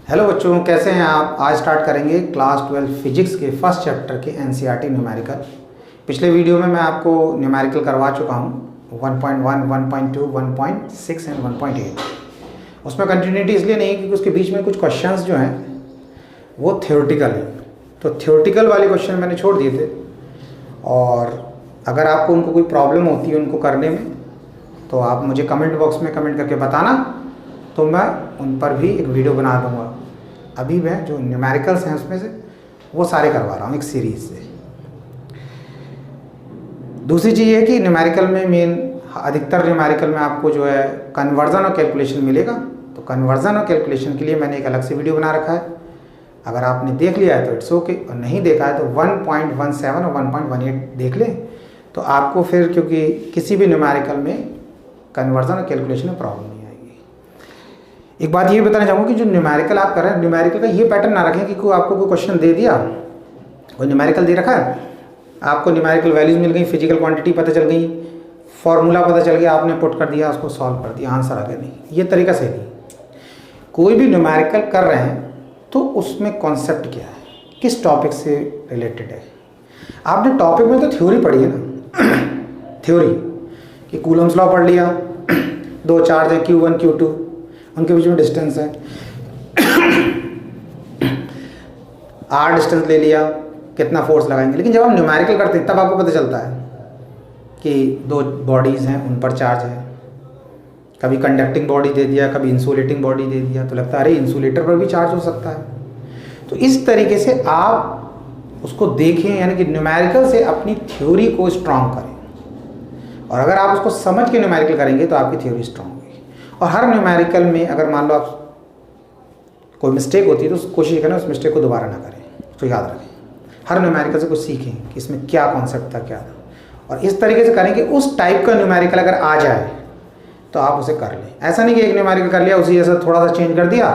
Hello बच्चों, कैसे हैं आप। आज स्टार्ट करेंगे क्लास 12 फिजिक्स के फर्स्ट चैप्टर के एनसीईआरटी न्यूमेरिकल। पिछले वीडियो में मैं आपको न्यूमेरिकल करवा चुका हूँ 1.1, 1.2, 1.6 एंड 1.8। उसमें कंटिन्यूटी इसलिए नहीं क्योंकि उसके बीच में कुछ क्वेश्चंस जो हैं वो थ्योरेटिकल हैं, तो थ्योरेटिकल वाले क्वेश्चन मैंने छोड़ दिए थे। और अगर आपको उनको कोई प्रॉब्लम होती है उनको करने में तो आप मुझे कमेंट बॉक्स में कमेंट करके बताना, तो मैं उन पर भी एक वीडियो बना दूंगा। अभी मैं जो न्यूमेरिकल्स हैं उसमें से वो सारे करवा रहा हूँ एक सीरीज़ से। दूसरी चीज़ ये कि न्यूमेरिकल में मेन अधिकतर न्यूमेरिकल में आपको जो है कन्वर्जन और कैलकुलेशन मिलेगा, तो कन्वर्जन और कैलकुलेशन के लिए मैंने एक अलग से वीडियो बना रखा है। अगर आपने देख लिया है तो इट्स ओके, और नहीं देखा है तो 1.17 और 1.18 देख लें, तो आपको फिर क्योंकि किसी भी न्यूमेरिकल में कन्वर्जन और कैलकुलेशन में प्रॉब्लम नहीं आएगी। एक बात ये बताना चाहूँगा कि जो न्यूमेरिकल आप कर रहे हैं, न्यूमेरिकल का ये पैटर्न ना रखें कि कोई आपको कोई क्वेश्चन दे दिया, कोई न्यूमेरिकल दे रखा है, आपको न्यूमेरिकल वैल्यूज मिल गई, फिजिकल क्वांटिटी पता चल गई, फॉर्मूला पता चल गया, आपने पुट कर दिया, उसको सॉल्व कर दिया, आंसर आ गया। नहीं, ये तरीका सही नहीं। कोई भी न्यूमेरिकल कर रहे हैं तो उसमें कॉन्सेप्ट क्या है, किस टॉपिक से रिलेटेड है। आपने टॉपिक में तो थ्योरी पढ़ी है ना थ्योरी कि कूलम्स लॉ पढ़ लिया, दो चार्ज हैं Q1 Q2, उनके बीच में डिस्टेंस है R डिस्टेंस ले लिया, कितना फोर्स लगाएंगे। लेकिन जब हम न्यूमेरिकल करते हैं तब आपको पता चलता है कि दो बॉडीज़ हैं, उन पर चार्ज है, कभी कंडक्टिंग बॉडी दे दिया, कभी इंसुलेटिंग बॉडी दे दिया, तो लगता है अरे इंसुलेटर पर भी चार्ज हो सकता है। तो इस तरीके से आप उसको देखें, यानी कि न्यूमेरिकल से अपनी थ्योरी को स्ट्रॉन्ग करें। और अगर आप उसको समझ के न्यूमेरिकल करेंगे तो आपकी थ्योरी स्ट्रॉन्ग होगी। और हर न्यूमेरिकल में अगर मान लो आप कोई मिस्टेक होती है तो कोशिश करें उस मिस्टेक को दोबारा ना करें, तो याद रखें हर न्यूमेरिकल से कुछ सीखें कि इसमें क्या कॉन्सेप्ट था, क्या था, और इस तरीके से करें कि उस टाइप का न्यूमेरिकल अगर आ जाए तो आप उसे कर लें। ऐसा नहीं कि एक न्यूमेरिकल कर लिया उसी जैसा थोड़ा सा चेंज कर दिया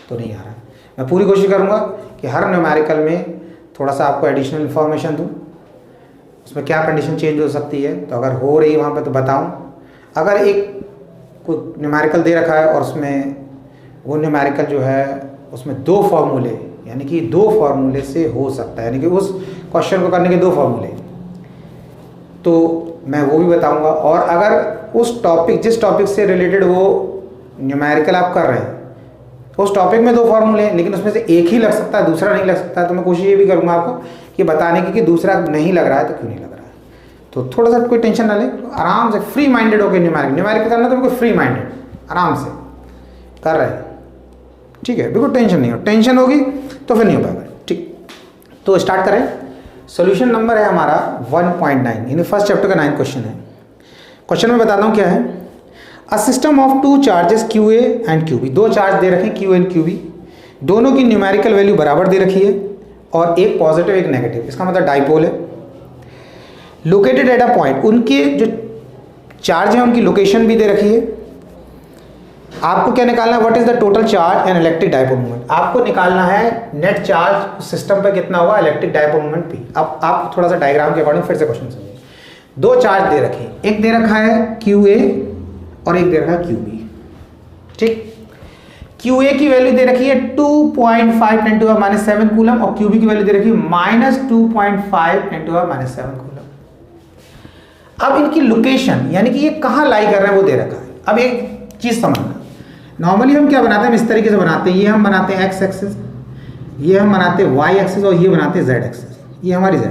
तो नहीं आ रहा है। मैं पूरी कोशिश करूँगा कि हर न्यूमेरिकल में थोड़ा सा आपको एडिशनल इन्फॉर्मेशन दूँ, उसमें क्या कंडीशन चेंज हो सकती है, तो अगर हो रही है वहाँ पे तो बताऊँ। अगर एक कोई न्यूमेरिकल दे रखा है और उसमें वो न्यूमेरिकल जो है उसमें दो फार्मूले, यानी कि दो फार्मूले से हो सकता है, यानी कि उस क्वेश्चन को करने के दो फार्मूले, तो मैं वो भी बताऊँगा। और अगर उस टॉपिक जिस टॉपिक से रिलेटेड वो न्यूमेरिकल आप कर रहे हैं उस टॉपिक में दो फार्मूले हैं लेकिन उसमें से एक ही लग सकता है, दूसरा नहीं लग सकता है, तो मैं कोशिश ये भी करूँगा आपको कि बताने की कि दूसरा नहीं लग रहा है तो क्यों नहीं लग रहा है। तो थोड़ा सा कोई टेंशन ना ले, आराम से फ्री माइंडेड होकर न्यूमेरिकल करना, तो बिल्कुल फ्री माइंडेड आराम से कर रहे हैं, ठीक है, बिल्कुल टेंशन नहीं हो। टेंशन होगी तो फिर नहीं हो पाएगा, ठीक। तो स्टार्ट करें। सोल्यूशन नंबर है हमारा 1.9, यानी फर्स्ट चैप्टर का 9 क्वेश्चन है। क्वेश्चन में बताता हूँ क्या है। A system of two charges QA and QB, दो चार्ज दे रखे हैं Q एंड QB, दोनों की न्यूमेरिकल वैल्यू बराबर दे रखी है और एक पॉजिटिव एक नेगेटिव, इसका मतलब डाइपोल है। लोकेटेड एट अ पॉइंट, उनके जो चार्ज है उनकी लोकेशन भी दे रखी है। आपको क्या निकालना है, what is the total charge and electric dipole moment. आपको निकालना है नेट चार्ज सिस्टम पे कितना हुआ, इलेक्ट्रिक डाइपोल मोमेंट P। अब आप थोड़ा सा डायग्राम के अकॉर्डिंग फिर से क्वेश्चन समझिए। दो चार्ज दे रखे, एक दे रखा है QA और एक दे रखा है QB, ठीक। QA की वैल्यू दे रखी है 2.5 × 10⁻⁷ कूलम और QB की वैल्यू दे रखी है -2.5 × 10⁻⁷ कूलम। अब इनकी लोकेशन, यानी कि ये कहाँ लाई कर रहे हैं वो दे रखा है। अब एक चीज समझना, नॉर्मली हम क्या बनाते हैं, इस तरीके से बनाते हैं, ये हम बनाते हैं X एक्सिस, ये हम बनाते हैं Y एक्सिस और ये बनाते हैं Z एक्सिस, ये हमारी Z।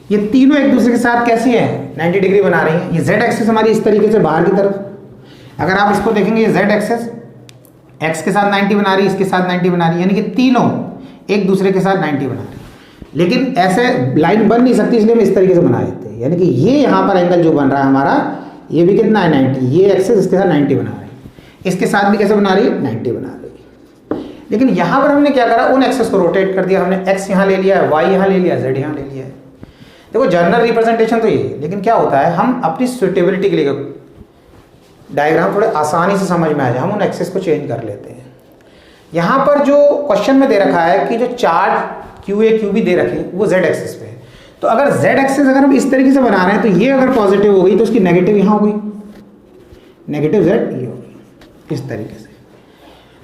ये तीनों एक दूसरे के साथ कैसी हैं, 90 डिग्री बना रही हैं। ये Z एक्सिस हमारी इस तरीके से बाहर की तरफ, अगर आप इसको देखेंगे ये Z एक्सिस X के साथ 90 बना रही है, इसके साथ 90 बना रही है, यानी कि तीनों एक दूसरे के साथ 90 बना रही है। लेकिन ऐसे लाइन बन नहीं सकती, इसलिए हम इस तरीके से बना देते हैं, यानी कि ये यहाँ पर एंगल जो बन रहा है हमारा, ये भी कितना है 90, ये एक्सिस इसके साथ 90 बना रही है, इसके साथ भी कैसे बना रही है 90 बना रही है। लेकिन यहाँ पर हमने क्या करा, उन एक्सिस को रोटेट कर दिया, हमने X यहाँ ले लिया है, Y यहाँ ले लिया, Z यहाँ ले लिया है। देखो जनरल रिप्रेजेंटेशन तो ये है, लेकिन क्या होता है हम अपनी सुटेबिलिटी के लिए डायग्राम थोड़े आसानी से समझ में आ जाए, हम उन एक्सिस को चेंज कर लेते हैं। यहाँ पर जो क्वेश्चन में दे रखा है कि जो चार्ज QA QB दे रखे वो Z एक्सिस पे है, तो अगर Z एक्सिस अगर हम इस तरीके से बना रहे हैं तो ये अगर पॉजिटिव हो गई तो उसकी नेगेटिव यहाँ हो गई, नेगेटिव Z ये हो गई इस तरीके से।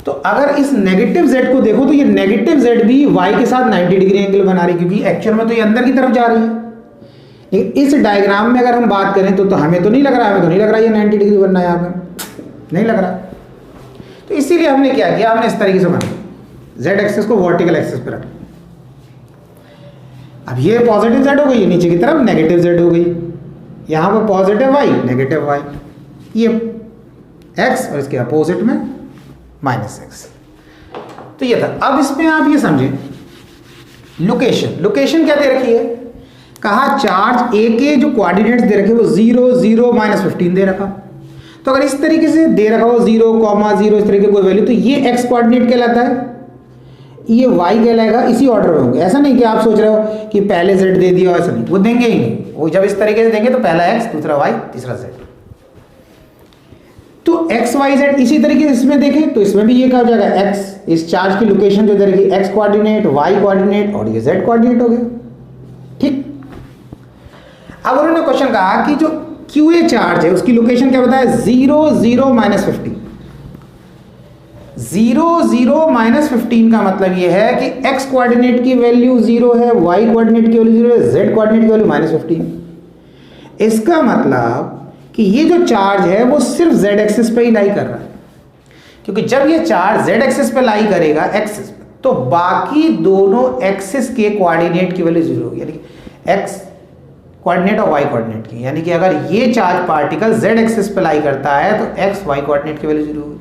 तो अगर इस नेगेटिव जेड को देखो तो ये नेगेटिव जेड भी वाई के साथ 90 डिग्री एंगल बना रही है, क्योंकि एक्चुअल में तो ये अंदर की तरफ जा रही है। लेकिन इस डायग्राम में अगर हम बात करें तो हमें तो नहीं लग रहा ये 90 डिग्री बनना है, यहाँ पे नहीं लग रहा। तो इसीलिए हमने क्या किया, हमने इस तरीके से बना जेड एक्सिस को वर्टिकल एक्सिस पर रखा। अब ये पॉजिटिव जेड हो गई, नीचे की तरफ नेगेटिव जेड हो गई, यहाँ पर पॉजिटिव वाई नेगेटिव वाई, ये एक्स और इसके अपोजिट में माइनस एक्स। तो ये था। अब इसमें आप ये समझें लोकेशन क्या दे रखी है, कहा चार्ज ए के जो कोऑर्डिनेट्स दे रखे वो 0 0 -15 दे रखा। तो अगर इस तरीके से दे रखा हो 0, 0 इस तरीके कोई वैल्यू, तो ये एक्स कोऑर्डिनेट कहलाता है, ये वाई कहलाएगा। इसी ऑर्डर में होंगे। ऐसा नहीं कि आप सोच रहे हो कि पहले जेड दे दिया, ऐसा नहीं, वो देंगे ही नहीं। वो जब इस तरीके से देंगे तो पहला एक्स, दूसरा वाई, तीसरा जेड। तो एक्स वाई जेड इसी तरीके से इसमें देखें तो इसमें भी ये क्या हो जाएगा, एक्स इस चार्ज की लोकेशन जो दे रखी एक्स कोऑर्डिनेट, वाई कोऑर्डिनेट और ये जेड कोऑर्डिनेट हो गया। ठीक। अब उन्होंने क्वेश्चन कहा कि जो क्यूए चार्ज है उसकी लोकेशन क्या बताया, 0 0 -15। 0 0 -15 का मतलब ये है कि x कोऑर्डिनेट की वैल्यू 0 है, y कोऑर्डिनेट की वैल्यू 0 है, z कोऑर्डिनेट की वैल्यू -15। इसका मतलब कि ये जो चार्ज है वो सिर्फ z एक्सिस पे ही लाई कर रहा है, क्योंकि जब ये चार्ज z एक्सिस पे लाई करेगा एक्सिस पे, तो बाकी दोनों एक्सिस के कोऑर्डिनेट की वैल्यू 0 होगी, यानी कि x कोऑर्डिनेट और y कोऑर्डिनेट की। यानी कि अगर ये चार्ज पार्टिकल z एक्सिस पे लाई करता है तो x y कोऑर्डिनेट की वैल्यू 0 होगी।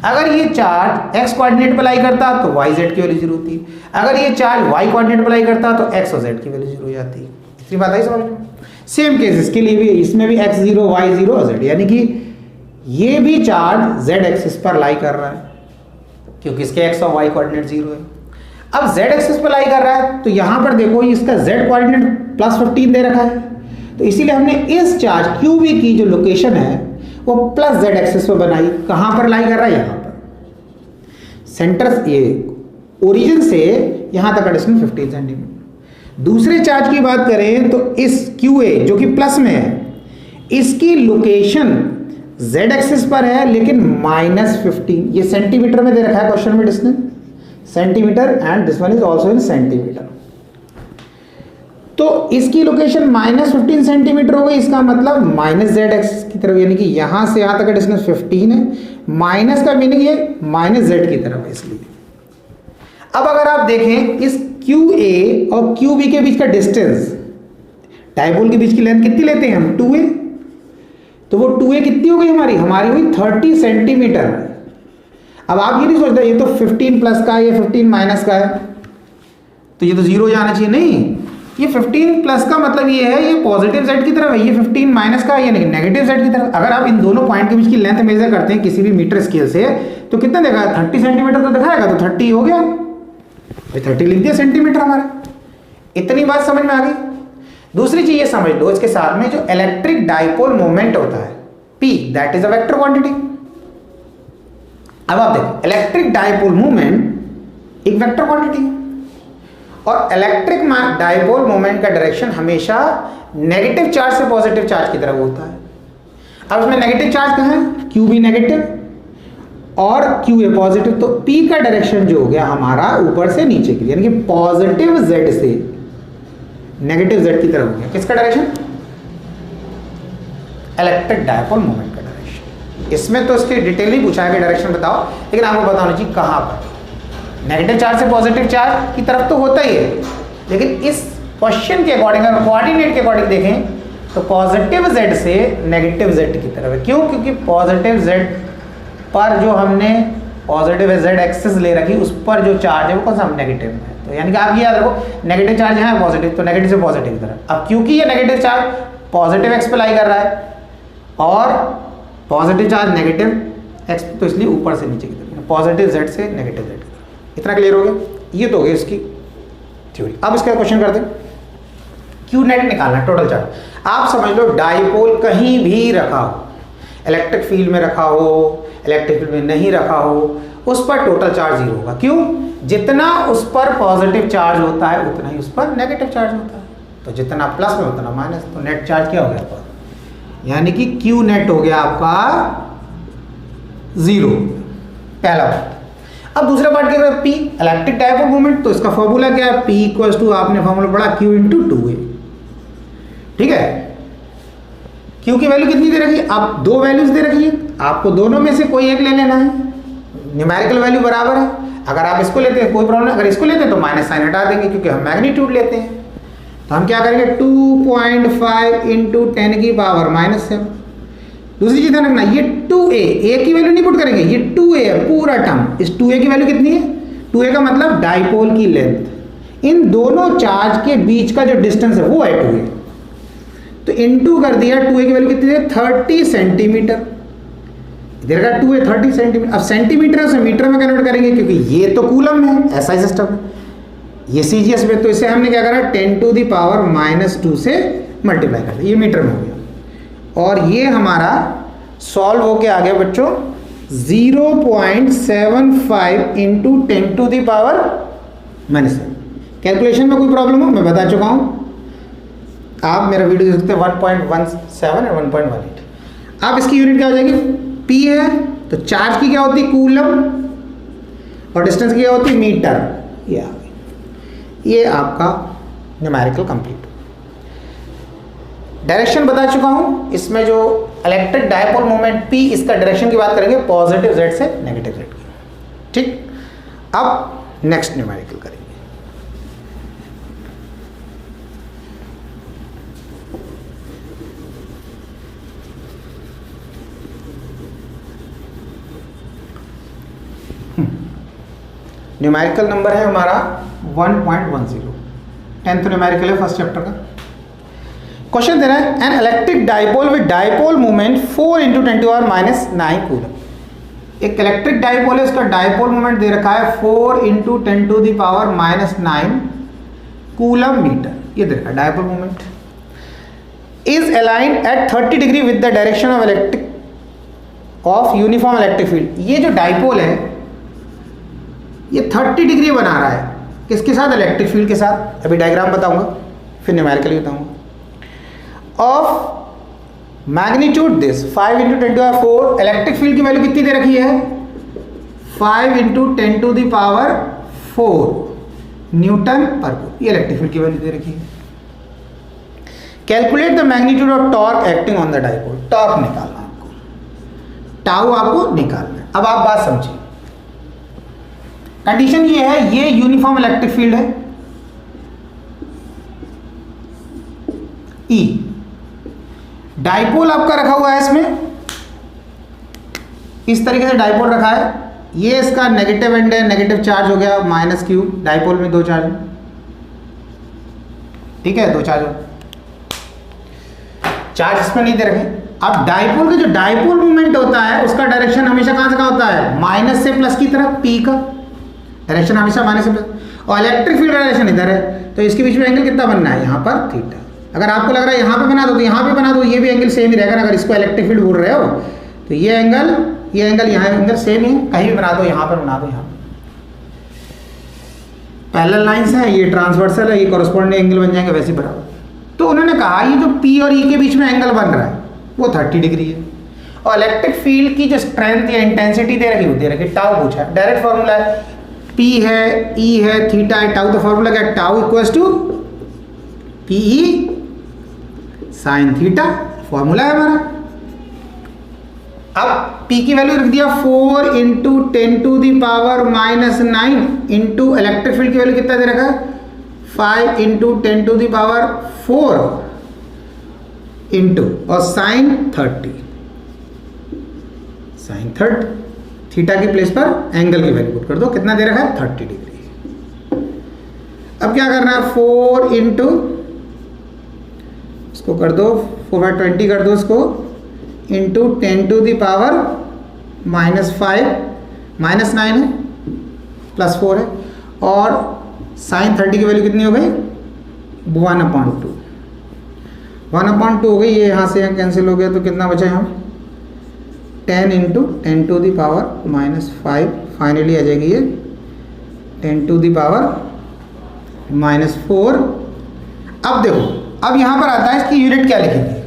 अगर ये चार्ज x कोऑर्डिनेट पे लाई करता तो y z की वैल्यू 0 होती। अगर ये चार्ज y कोऑर्डिनेट पे लाई करता तो x और z की वैल्यू 0 हो जाती। इतनी बात आई समझ में। सेम केस इसके लिए भी, इसमें भी x 0 y 0 और z, यानी कि ये भी चार्ज z एक्सिस पर लाई कर रहा है क्योंकि इसके x और y कोऑर्डिनेट 0 है। अब z एक्सिस पर लाई कर रहा है तो यहां पर देखो इसका z कोऑर्डिनेट +15 दे रखा है, तो इसीलिए हमने इस चार्ज QB की जो लोकेशन है वो +z एक्सिस पर बनाई। कहां पर लाई कर रहा है, यहां पर सेंटर, ये ओरिजिन से यहां तक का डिस्टेंस 15 सेंटीमीटर। दूसरे चार्ज की बात करें तो इस QA जो कि प्लस में है, इसकी लोकेशन z एक्सिस पर है लेकिन -15, ये सेंटीमीटर में दे रखा है क्वेश्चन में distance, centimetre, and this one is also in centimetre. तो इसकी लोकेशन -15 सेंटीमीटर हो गई, इसका मतलब -z एक्सिस की तरफ, यानी कि यहां से यहां तक का डिस्टेंस 15 है, माइनस का मीनिंग ये -z की तरफ है। इसलिए अब अगर आप देखें इस QA और QB के बीच का डिस्टेंस, डायपोल के बीच की लेंथ कितनी लेते हैं हम, 2a, तो वो 2a कितनी हो गई हमारी हुई 30 सेंटीमीटर। अब आप ये नहीं सोचते ये तो 15 प्लस का है, ये 15 माइनस का है, तो ये तो 0 जाना चाहिए, नहीं, ये 15 प्लस का मतलब ये है, ये पॉजिटिव z की तरफ है, ये 15 माइनस का है, ये नेगेटिव z की तरफ। अगर आप इन दोनों पॉइंट के बीच की लेंथ मेजर करते हैं किसी भी मीटर स्केल से, तो कितना देखा, 30 सेंटीमीटर तो दिखाएगा, तो 30 हो गया, 30 लिख दिया सेंटीमीटर हमारा। इतनी बात समझ में आ गई। दूसरी चीज ये समझ लो, इसके साथ में जो इलेक्ट्रिक डाइपोल मोमेंट होता है P, that is a vector quantity. अब आप देखो इलेक्ट्रिक डाइपोल मूवमेंट एक वेक्टर क्वांटिटी है, और इलेक्ट्रिक डाइपोल मोमेंट का डायरेक्शन हमेशा नेगेटिव चार्ज से पॉजिटिव चार्ज की तरफ होता है। अब इसमें नेगेटिव चार्ज कहाँ है, QB नेगेटिव और QA पॉजिटिव, तो P का डायरेक्शन जो हो गया हमारा ऊपर से नीचे की, यानी कि पॉजिटिव Z से नेगेटिव Z की तरफ हो गया। किसका डायरेक्शन, इलेक्ट्रिक डाइपोल मोमेंट का डायरेक्शन। इसमें तो इसकी डिटेल नहीं पूछा है कि डायरेक्शन बताओ, लेकिन आपको बताना चाहिए कहाँ पर। नेगेटिव चार्ज से पॉजिटिव चार्ज की तरफ तो होता ही है, लेकिन इस क्वेश्चन के अकॉर्डिंग अगर कोऑर्डिनेट के अकॉर्डिंग देखें तो पॉजिटिव Z से नेगेटिव Z की तरफ है। क्यों, क्योंकि पॉजिटिव Z पर जो हमने पॉजिटिव Z एक्सिस ले रखी उस पर जो चार्ज है वो कौन सा, नेगेटिव है। तो यानी कि आप ये याद रखो नेगेटिव चार्ज यहाँ है पॉजिटिव, तो नेगेटिव से पॉजिटिव की तरफ। अब क्योंकि ये नेगेटिव चार्ज पॉजिटिव एक्स पे लाई कर रहा है और पॉजिटिव चार्ज नेगेटिव एक्स, तो इसलिए ऊपर से नीचे की तरफ, पॉजिटिव Z से नेगेटिव Z की तरफ। इतना क्लियर हो गया, ये तो हो गई इसकी थ्योरी। अब इसका क्वेश्चन करते हैं, क्यू नेट निकालना टोटल चार्ज। आप समझ लो डाइपोल कहीं भी रखा हो, इलेक्ट्रिक फील्ड में रखा हो, इलेक्ट्रिक फील्ड में नहीं रखा हो, उस पर टोटल चार्ज 0 होगा। क्यों, जितना उस पर पॉजिटिव चार्ज होता है उतना ही उस पर नेगेटिव चार्ज होता है, तो जितना प्लस में उतना माइनस, तो नेट चार्ज क्या हो गया आपका, यानी कि क्यू नेट हो गया आपका 0, पहला बात। अब दूसरा पार्ट क्या है, पी इलेक्ट्रिक डायपोल मोमेंट, तो इसका फॉर्मूला क्या है, पी इक्वल्स टू आपने फॉर्मूला पढ़ा क्यू इंटू 2a। ठीक है, क्यू की वैल्यू कितनी दे रखी है, आप दो वैल्यूज दे रखी है, आपको दोनों में से कोई एक ले लेना है, न्यूमेरिकल वैल्यू बराबर है। अगर आप इसको लेते हैं कोई प्रॉब्लम, अगर इसको लेते हैं तो माइनस साइन हटा देंगे क्योंकि हम मैग्नीट्यूड लेते हैं। तो हम क्या करेंगे 2.5 इंटू 10 की पावर -7। दूसरी चीज ध्यान रखना, ये 2a, ए की वैल्यू नहीं पुट करेंगे, ये 2a है पूरा टर्म। इस 2a की वैल्यू कितनी है, 2a का मतलब डाइपोल की लेंथ, इन दोनों चार्ज के बीच का जो डिस्टेंस है वो है 2a। तो इनटू कर दिया, 2a की वैल्यू कितनी है 30 सेंटीमीटर, इधर का 2a 30 सेंटीमीटर। अब सेंटीमीटर से मीटर में कन्वर्ट करेंगे क्योंकि ये तो कूलम है, ऐसा ही सिस्टम है, ये सीजीएस में, तो इसे हमने क्या करा 10 टू द पावर -2 से मल्टीप्लाई कर दिया, ये मीटर में हो गया। और ये हमारा सॉल्व होके आ गया बच्चों 0.75 into 10 to the power -7। Calculation में कोई प्रॉब्लम हो, मैं बता चुका हूँ, आप मेरा वीडियो देख सकते हैं 1.17 और 1.18। अब इसकी यूनिट क्या हो जाएगी, पी है तो चार्ज की क्या होती है कूलम, और डिस्टेंस की क्या होती है मीटर। ये आ गई, ये आपका न्यूमेरिकल कंप्लीट। डायरेक्शन बता चुका हूं, इसमें जो इलेक्ट्रिक डायपोल मोमेंट पी, इसका डायरेक्शन की बात करेंगे पॉजिटिव जेड से नेगेटिव जेड की। ठीक, अब नेक्स्ट न्यूमेरिकल करेंगे। न्यूमेरिकल नंबर है हमारा 1.10, 10th न्यूमेरिकल है फर्स्ट चैप्टर का। क्वेश्चन दे रहा है an electric dipole with dipole moment 4 into 10⁻⁹ coulomb. एक इलेक्ट्रिक डाइपोल है, उसका डाइपोल मोमेंट दे रखा है 4 इंटू 10⁻⁹ कूलम मीटर, ये दे रखा है dipole moment. Is aligned at 30 degree with the direction of electric of uniform electric field. ये जो डाइपोल है ये 30 डिग्री बना रहा है, किसके साथ, इलेक्ट्रिक फील्ड के साथ। अभी डायग्राम बताऊंगा, फिर न्यूमेरिकली बताऊंगा। Of magnitude this 5 into 10⁴, electric field की वैल्यू कितनी दे रखी है 5 इंटू 10⁴ न्यूटन पर कूलम, ये इलेक्ट्रिक फील्ड की वैल्यू दे रखी है। Calculate the magnitude of torque acting on the dipole, torque निकालना आपको, टाउ आपको निकालना है। अब आप बात समझिए, कंडीशन ये है, ये यूनिफॉर्म इलेक्ट्रिक फील्ड है ई, डाइपोल आपका रखा हुआ है इसमें, इस तरीके से डाइपोल रखा है, ये इसका नेगेटिव एंड है, नेगेटिव चार्ज हो गया -q, डाइपोल में दो चार्ज, ठीक है, दो चार्ज इसमें नहीं दे रखे। अब डाइपोल का जो डाइपोल मूवमेंट होता है उसका डायरेक्शन हमेशा कहां से कहां होता है, माइनस से प्लस की तरफ, पी का डायरेक्शन हमेशा माइनस से प्लस, और इलेक्ट्रिक फील्ड डायरेक्शन इधर है, तो इसके बीच में एंगल कितना बनना है यहाँ पर थीटा। अगर आपको लग रहा है यहाँ पे बना दो तो यहाँ पे बना दो, ये भी एंगल सेम ही रहेगा। अगर इसको इलेक्ट्रिक फील्ड बोल रहे हो तो ये एंगल यहाँ एंगल सेम ही, कहीं भी बना दो, यहाँ पर बना दो, यहाँ पैरेलल लाइंस है, ये ट्रांसवर्सल है, ये कॉरेस्पॉन्डिंग एंगल बन जाएंगे वैसे बराबर। तो उन्होंने कहा ये जो P और E के बीच में एंगल बन रहा है वो 30 डिग्री है, और इलेक्ट्रिक फील्ड की जो स्ट्रेंथ या इंटेंसिटी दे रखी, दे रखी टाउ पूछा है, डायरेक्ट फॉर्मूला है, P है, E है, थीटा है, टाउ, तो फॉर्मूला क्या है, tau equals to PE sine theta, formula है हमारा। अब P की वैल्यू रख दिया 4 इंटू 10⁻⁹ इंटू इलेक्ट्रिक फील्ड की वैल्यू कितना दे रखा है 5 इंटू 10⁴ इंटू और साइन 30, थीटा की प्लेस पर एंगल की वैल्यू पुट कर दो, कितना दे रखा है 30 डिग्री। अब क्या करना है 4 इंटू, इसको कर दो 4/20 कर दो इसको, इंटू 10⁻⁻⁵ -9 है +4 है, और साइन 30 की वैल्यू कितनी हो गई 1/2 हो गई, ये यहाँ से यहाँ कैंसिल हो गया, तो कितना बचा यहाँ 10 इंटू 10⁻⁻⁵, फाइनली आ जाएगी ये 10⁻⁻⁴। अब देखो, अब यहाँ पर आता है इसकी यूनिट क्या लिखेंगे,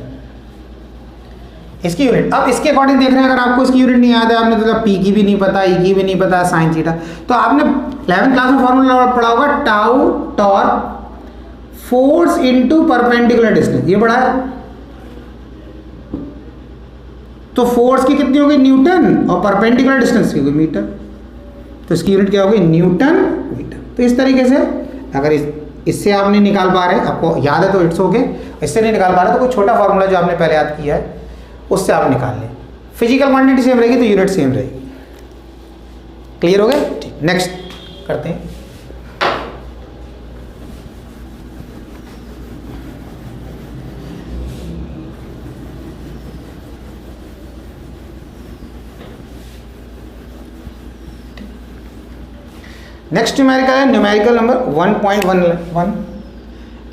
इसकी यूनिट। अब इसके अकॉर्डिंग देख रहे हैं, अगर आपको इसकी यूनिट नहीं याद है, आपने तो पी की भी नहीं पता, ई की भी नहीं पता, साइन थीटा, तो आपने 11th क्लास में फॉर्मूला पढ़ा होगा tau torque force into perpendicular distance, ये पढ़ा है। तो फोर्स की कितनी होगी न्यूटन और परपेंडिकुलर डिस्टेंस की होगी मीटर, तो इसकी यूनिट क्या होगी न्यूटन मीटर। तो इस तरीके से अगर इससे आप नहीं निकाल पा रहे, आपको याद है तो इट्स ओके, इससे नहीं निकाल पा रहे तो कोई छोटा फॉर्मूला जो आपने पहले याद किया है उससे आप निकाल लें। फिजिकल क्वांटिटी सेम रहेगी तो यूनिट सेम रहेगी। क्लियर हो गया? ठीक, नेक्स्ट करते हैं। नेक्स्ट न्यूमेरिकल है numerical number 1.11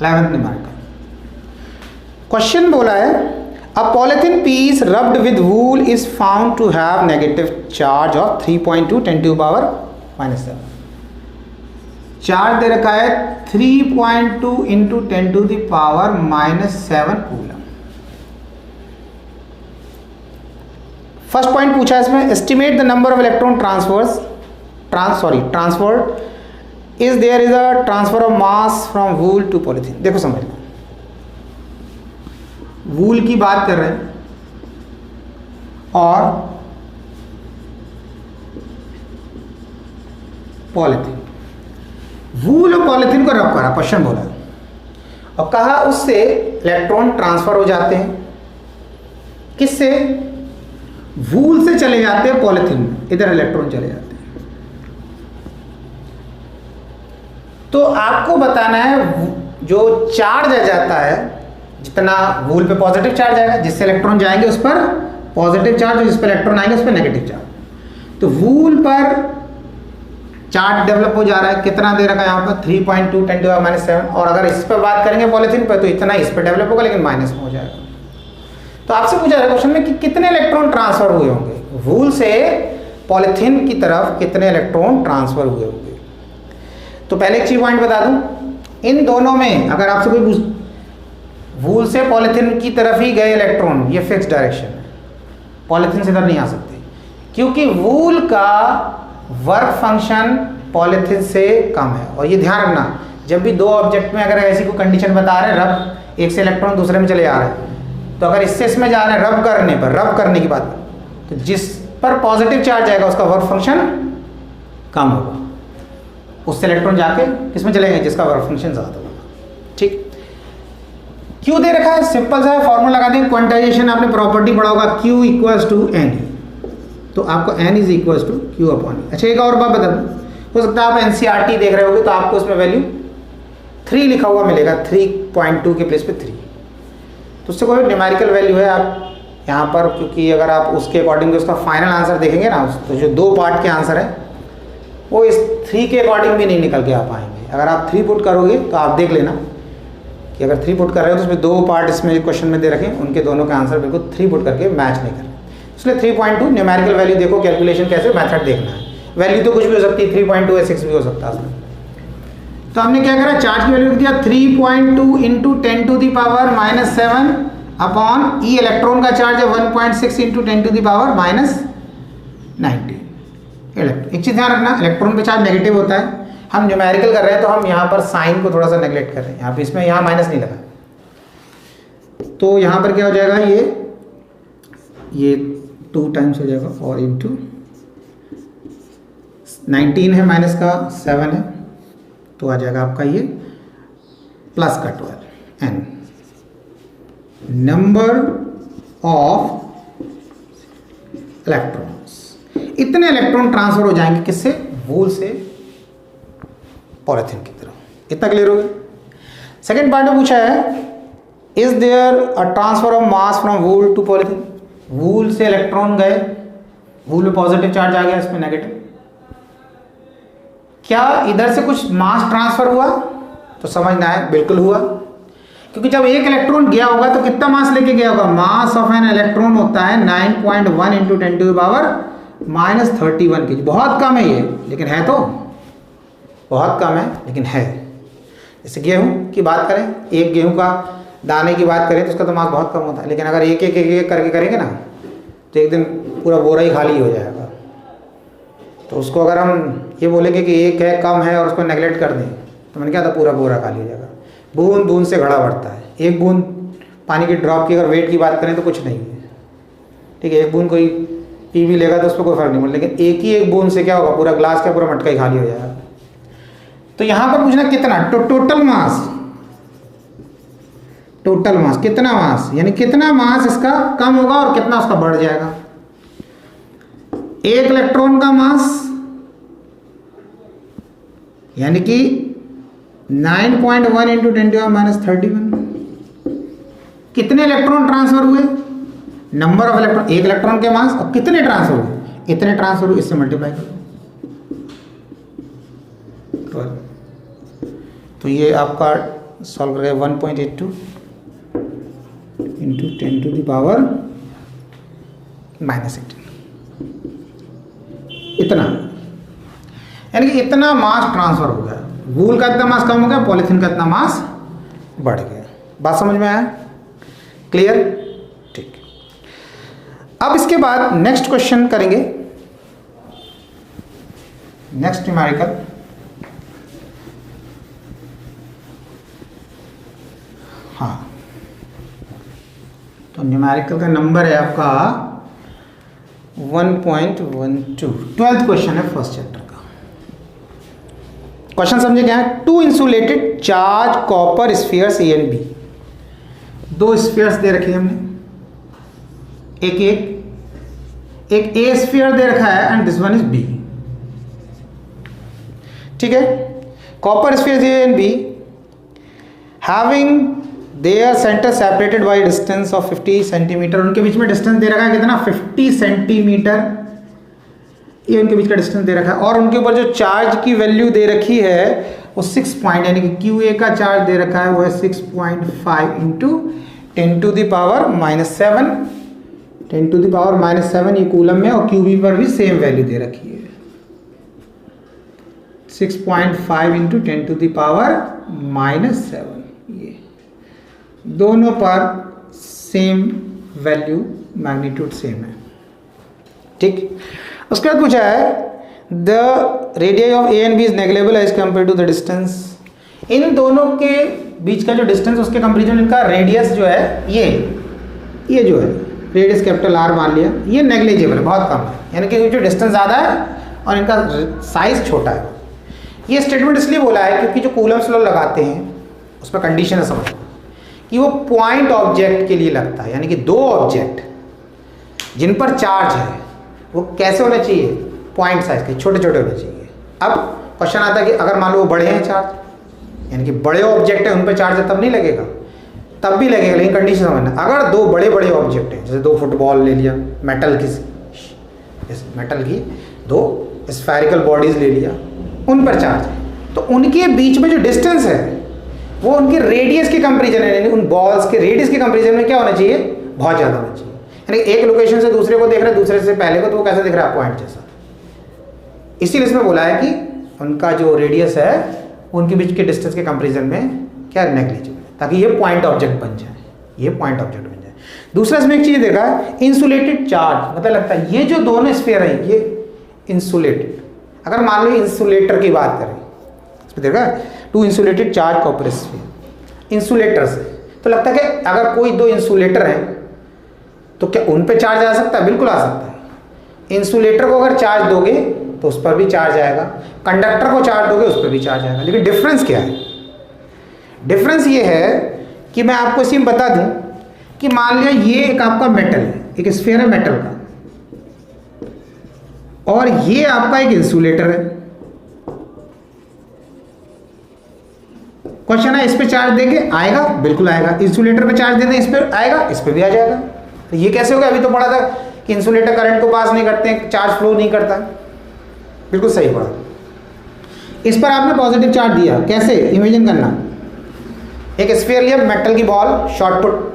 11th numerical. Question बोला है a polythene piece rubbed with wool is found to have negative charge of 3.2 10 to power -7। Charge दे रखा है 3.2 into 10 to the power -7 coulomb. First point पूछा है इसमें, estimate the number of electron transfer is there is a transfer of mass from wool to polythene. देखो समझना, वूल की बात कर रहे हैं और पॉलिथीन, वूल और पॉलिथीन को रब करा, क्वेश्चन बोला और कहा उससे इलेक्ट्रॉन ट्रांसफर हो जाते हैं। किससे? वूल से चले जाते हैं पॉलिथीन में, इधर इलेक्ट्रॉन चले जाते हैं। तो आपको बताना है जो चार्ज आ जाता है, जितना वूल पे पॉजिटिव चार्ज आएगा, जिससे इलेक्ट्रॉन जाएंगे उस पर पॉजिटिव चार्ज और जिस पर इलेक्ट्रॉन आएंगे उस पर नेगेटिव चार्ज। तो वूल पर चार्ज डेवलप हो जा रहा है, कितना दे रखा है यहाँ पर 3.2 10 टू -7, और अगर इस पर बात करेंगे पॉलिथीन पर तो इतना इस पर डेवलप होगा लेकिन माइनस में हो जाएगा। तो आपसे पूछा जाएगा क्वेश्चन में कि कितने इलेक्ट्रॉन ट्रांसफर हुए होंगे, वूल से पॉलिथीन की तरफ कितने इलेक्ट्रॉन ट्रांसफर हुए होंगे। तो पहले एक चीज पॉइंट बता दूं, इन दोनों में अगर आपसे कोई पूछ, वूल से पॉलिथीन की तरफ ही गए इलेक्ट्रॉन, ये फिक्स डायरेक्शन है, पॉलिथीन से इधर नहीं आ सकते, क्योंकि वूल का वर्क फंक्शन पॉलिथीन से कम है। और ये ध्यान रखना, जब भी दो ऑब्जेक्ट में अगर ऐसी कोई कंडीशन बता रहे हैं, रब एक से इलेक्ट्रॉन दूसरे में चले जा रहे हैं, तो अगर इससे इसमें जा रहे हैं रब करने पर, रब करने की बात, तो जिस पर पॉजिटिव चार्ज आएगा उसका वर्क फंक्शन कम होगा, उससे इलेक्ट्रॉन जाके किसमें चलेंगे जिसका वर्क फंक्शन ज़्यादा होगा। ठीक, क्यों दे रखा है, सिंपल सा है, फॉर्मूला लगा देंगे, क्वांटाइजेशन आपने प्रॉपर्टी पढ़ा होगा, Q इक्वल्स टू N, तो आपको N is equals to Q upon. अच्छा एक और बात बता दूं, हो सकता है आप NCERT देख रहे होगे तो आपको उसमें वैल्यू 3 लिखा हुआ मिलेगा, 3.2 के प्लेस पे 3, तो उससे कोई न्यूमेरिकल वैल्यू है आप यहाँ पर, क्योंकि अगर आप उसके अकॉर्डिंग उसका फाइनल आंसर देखेंगे ना, तो जो 2 पार्ट के आंसर है वो इस 3 के अकॉर्डिंग भी नहीं निकल के आ पाएंगे। अगर आप 3 पुट करोगे तो आप देख लेना कि अगर 3 पुट कर रहे हो तो उसमें 2 पार्ट इसमें क्वेश्चन में दे रखे, उनके दोनों के आंसर बिल्कुल 3 पुट करके मैच नहीं कर रहे, इसलिए 3.2 न्यूमेरिकल वैल्यू देखो, कैलकुलेशन कैसे, मेथड देखना है, वैल्यू तो कुछ भी हो सकती है, 3.2 या 6 भी हो सकता है। तो हमने क्या करा, चार्ज की वैल्यू दिया 3.2 into 10 to the power -7 upon E, electron का चार्ज है 1.6 into 10 to the power -19 electron. एक चीज ध्यान रखना, इलेक्ट्रॉन पे चार्ज नेगेटिव होता है, हम न्यूमेरिकल कर रहे हैं तो हम यहाँ पर साइन को थोड़ा सा नेगलेक्ट कर रहे हैं, यहाँ पे इसमें यहाँ माइनस नहीं लगा, तो यहाँ पर क्या हो जाएगा, ये 2 टाइम्स हो जाएगा, और इंटू 19 है माइनस का 7 है, तो आ जाएगा आपका ये प्लस का 12 n नंबर ऑफ इलेक्ट्रॉन्स। इतने इलेक्ट्रॉन ट्रांसफर हो जाएंगे किससे, वूल से पॉलिथीन की तरफ। इतना क्लियर हो गया। सेकेंड पार्ट में पूछा है is there a transfer of mass from wool to polythene, wool से इलेक्ट्रॉन गए, वूल में पॉजिटिव चार्ज आ गया, इसमें नेगेटिव, क्या इधर से कुछ मास ट्रांसफर हुआ, तो समझना है बिल्कुल हुआ, क्योंकि जब एक इलेक्ट्रॉन गया होगा तो कितना मास लेके गया होगा, मास ऑफ एन इलेक्ट्रॉन होता है 9.1 into 10 to the power -31 kg, बहुत कम है ये, लेकिन है तो बहुत कम है लेकिन है। जैसे गेहूं की बात करें, एक गेहूं का दाने की बात करें तो उसका तो मास बहुत कम होता है, लेकिन अगर एक एक एक एक करके करेंगे ना तो एक दिन पूरा बोरा ही खाली हो जाएगा। तो उसको अगर हम ये बोलेंगे कि एक है कम है और उसको नेगलेक्ट कर दें तो मैंने क्या था, पूरा बोरा खाली हो जाएगा। बूंद बूंद से घड़ा बढ़ता है। एक बूंद पानी की ड्रॉप की अगर वेट की बात करें तो कुछ नहीं है, ठीक है। एक बूंद कोई पी भी लेगा तो उस पर कोई फर्क नहीं पड़ता, लेकिन एक ही एक बूंद से क्या होगा, पूरा ग्लास का पूरा मटका ही खाली हो जाएगा। तो यहाँ पर पूछना कितना, टोटल मास, टोटल मास कितना मास, यानी कितना मास इसका कम होगा और कितना उसका बढ़ जाएगा। एक इलेक्ट्रॉन का मास यानी कि 9.1 इंटू 10⁻31 कितने इलेक्ट्रॉन ट्रांसफर हुए, नंबर ऑफ इलेक्ट्रॉन, एक इलेक्ट्रॉन के मास और कितने ट्रांसफर हुए, इतने ट्रांसफर हुए, इससे मल्टीप्लाई करो। तो ये आपका सॉल्व करेगा 1.82 इंटू 10⁻⁻18 इतना, यानी कि इतना मास ट्रांसफर हो गया। वूल का इतना मास कम हो गया, पॉलीथीन का इतना मास बढ़ गया। बात समझ में आया, क्लियर, ठीक। अब इसके बाद नेक्स्ट क्वेश्चन करेंगे, नेक्स्ट न्यूमेरिकल। हाँ, तो न्यूमेरिकल का नंबर है आपका 1.12, 12th क्वेश्चन है फर्स्ट चैप्टर का। क्वेश्चन समझे क्या है, two insulated charge copper spheres A and B, दो स्फीयर्स दे रखे हैं हमने, एक ए स्फीयर दे रखा है and this one is B, ठीक है। Copper spheres A and B having their centre separated by distance of 50 centimetre, उनके बीच में डिस्टेंस दे रखा है कितना, 50 सेंटीमीटर, ये उनके बीच का डिस्टेंस दे रखा है। और उनके ऊपर जो चार्ज की वैल्यू दे रखी है वो 6 पॉइंट, यानी कि क्यू ए का चार्ज दे रखा है वो है 6.5 इंटू 10⁻⁻7, 10⁻⁻7 ये कूलम में, और क्यू बी पर भी सेम वैल्यू दे रखी है 6.5 इंटू 10⁻⁻7, ये दोनों पर सेम वैल्यू, मैग्नीट्यूड सेम है, ठीक। उसके बाद पूछा है the radius of A and B is negligible as compare to the distance, इन दोनों के बीच का जो डिस्टेंस उसके कंपेरिजन इनका रेडियस जो है ये जो है रेडियस कैपिटल आर मान लिया, ये नेग्लिजिबल है, बहुत कम है, यानी कि जो डिस्टेंस ज़्यादा है और इनका साइज छोटा है। ये स्टेटमेंट इसलिए बोला है क्योंकि जो कूलम्स लॉ लगाते हैं उस पर कंडीशन है, समझो कि वो पॉइंट ऑब्जेक्ट के लिए लगता है, यानी कि दो ऑब्जेक्ट जिन पर चार्ज है वो कैसे होने चाहिए, पॉइंट साइज के, छोटे छोटे होने चाहिए। अब क्वेश्चन आता है कि अगर मान लो वो बड़े हैं चार्ज, यानी कि बड़े ऑब्जेक्ट है उन पर चार्ज है तब नहीं लगेगा, तब भी लगेगा, लेकिन कंडीशन समझना, अगर दो बड़े बड़े ऑब्जेक्ट हैं, जैसे दो फुटबॉल ले लिया, मेटल की दो स्फेरिकल बॉडीज ले लिया, उन पर चार्ज है, तो उनके बीच में जो डिस्टेंस है वो उनके रेडियस के कंपेरिजन है, यानी उन बॉल्स के रेडियस के कंपेरिजन में क्या होना चाहिए, बहुत ज़्यादा होना चाहिए। यानी एक लोकेशन से दूसरे को देख रहा है, दूसरे से पहले को, तो वो कैसे दिख रहा है, पॉइंट जैसा। इसीलिए इसमें बोला है कि उनका जो रेडियस है उनके बीच के डिस्टेंस के कंपेरिजन में क्या नेग्लिजिबल है, ताकि ये पॉइंट ऑब्जेक्ट बन जाए, ये पॉइंट ऑब्जेक्ट बन जाए। दूसरा इसमें एक चीज़ देखा है, इंसुलेटेड चार्ज, मतलब लगता है ये जो दोनों स्फीयर है ये इंसुलेटेड, अगर मान लो इंसुलेटर की बात करें, इसमें देखा two insulated charge copper sphere, insulator से, तो लगता है कि अगर कोई दो इंसुलेटर हैं तो क्या उन पे चार्ज आ सकता है, बिल्कुल आ सकता है। इंसुलेटर को अगर चार्ज दोगे तो उस पर भी चार्ज आएगा, कंडक्टर को चार्ज दोगे उस पर भी चार्ज आएगा, लेकिन डिफरेंस क्या है, डिफरेंस ये है कि मैं आपको इसी में बता दूं कि मान लिया ये एक आपका मेटल है, एक स्फीयर है मेटल का, और ये आपका एक इंसुलेटर है। क्वेश्चन है इस पे चार्ज देंगे आएगा, बिल्कुल आएगा, इंसुलेटर पे चार्ज दे दें इस पे आएगा, इस पे भी आ जाएगा। तो ये कैसे होगा, अभी तो पढ़ा था कि इंसुलेटर करंट को पास नहीं करते हैं, चार्ज फ्लो नहीं करता, बिल्कुल सही पढ़ा। इस पर आपने पॉजिटिव चार्ज दिया, कैसे इमेजिन करना, एक स्फीयर लिया, मेटल की बॉल, शॉर्ट पुट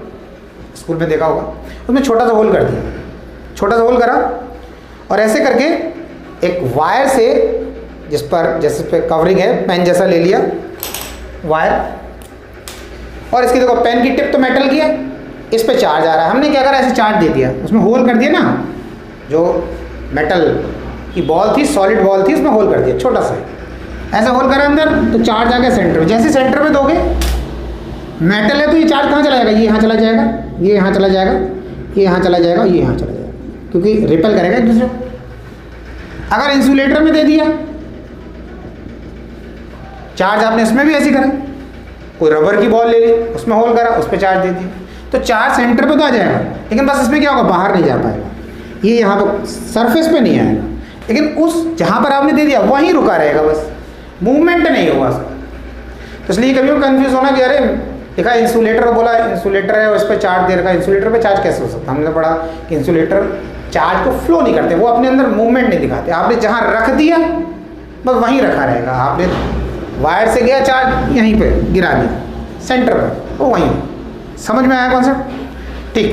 स्कूल में देखा होगा, उसमें छोटा सा होल कर दिया, छोटा सा होल करा, और ऐसे करके एक वायर से जिस पर जैसे पे कवरिंग है पेन जैसा ले लिया वायर, और इसकी देखो पेन की टिप तो मेटल की है, इस पे चार्ज आ रहा है, हमने क्या करा, ऐसे चार्ज दे दिया, उसमें होल कर दिया ना, जो मेटल की बॉल थी, सॉलिड बॉल थी, उसमें होल कर दिया छोटा सा, ऐसा होल करा अंदर, तो चार्ज आ गया सेंटर में। जैसे सेंटर में दोगे, मेटल है तो ये चार्ज कहाँ चला जाएगा, ये यहाँ चला जाएगा, ये यहाँ चला जाएगा, ये यहाँ चला जाएगा, ये यहाँ चला जाएगा, क्योंकि रिपेल करेगा एक दूसरे को। अगर इंसुलेटर में दे दिया चार्ज, आपने इसमें भी ऐसे करा, कोई रबर की बॉल ले ली, उसमें होल करा, उस पर चार्ज दे दी, तो चार्ज सेंटर पे तो आ जाएगा, लेकिन बस इसमें क्या होगा, बाहर नहीं जा पाएगा, ये यहाँ पर सरफेस पे नहीं आएगा, लेकिन उस जहाँ पर आपने दे दिया वहीं रुका रहेगा, बस मूवमेंट नहीं होगा उसका। तो इसलिए कभी भी कंफ्यूज होना कि अरे देखा इंसुलेटर, बोला इंसुलेटर है, उस पर चार्ज दे रखा है, इंसुलेटर पे चार्ज कैसे हो सकता है। हमने पढ़ा कि इंसुलेटर चार्ज को फ्लो नहीं करते, वो अपने अंदर मूवमेंट नहीं दिखाते, आपने जहाँ रख दिया बस वहीं रखा रहेगा। आपने वायर से गया चार्ज, यहीं पे गिरा दिया सेंटर पर, वो वहीं। समझ में आया कॉन्सेप्ट? ठीक।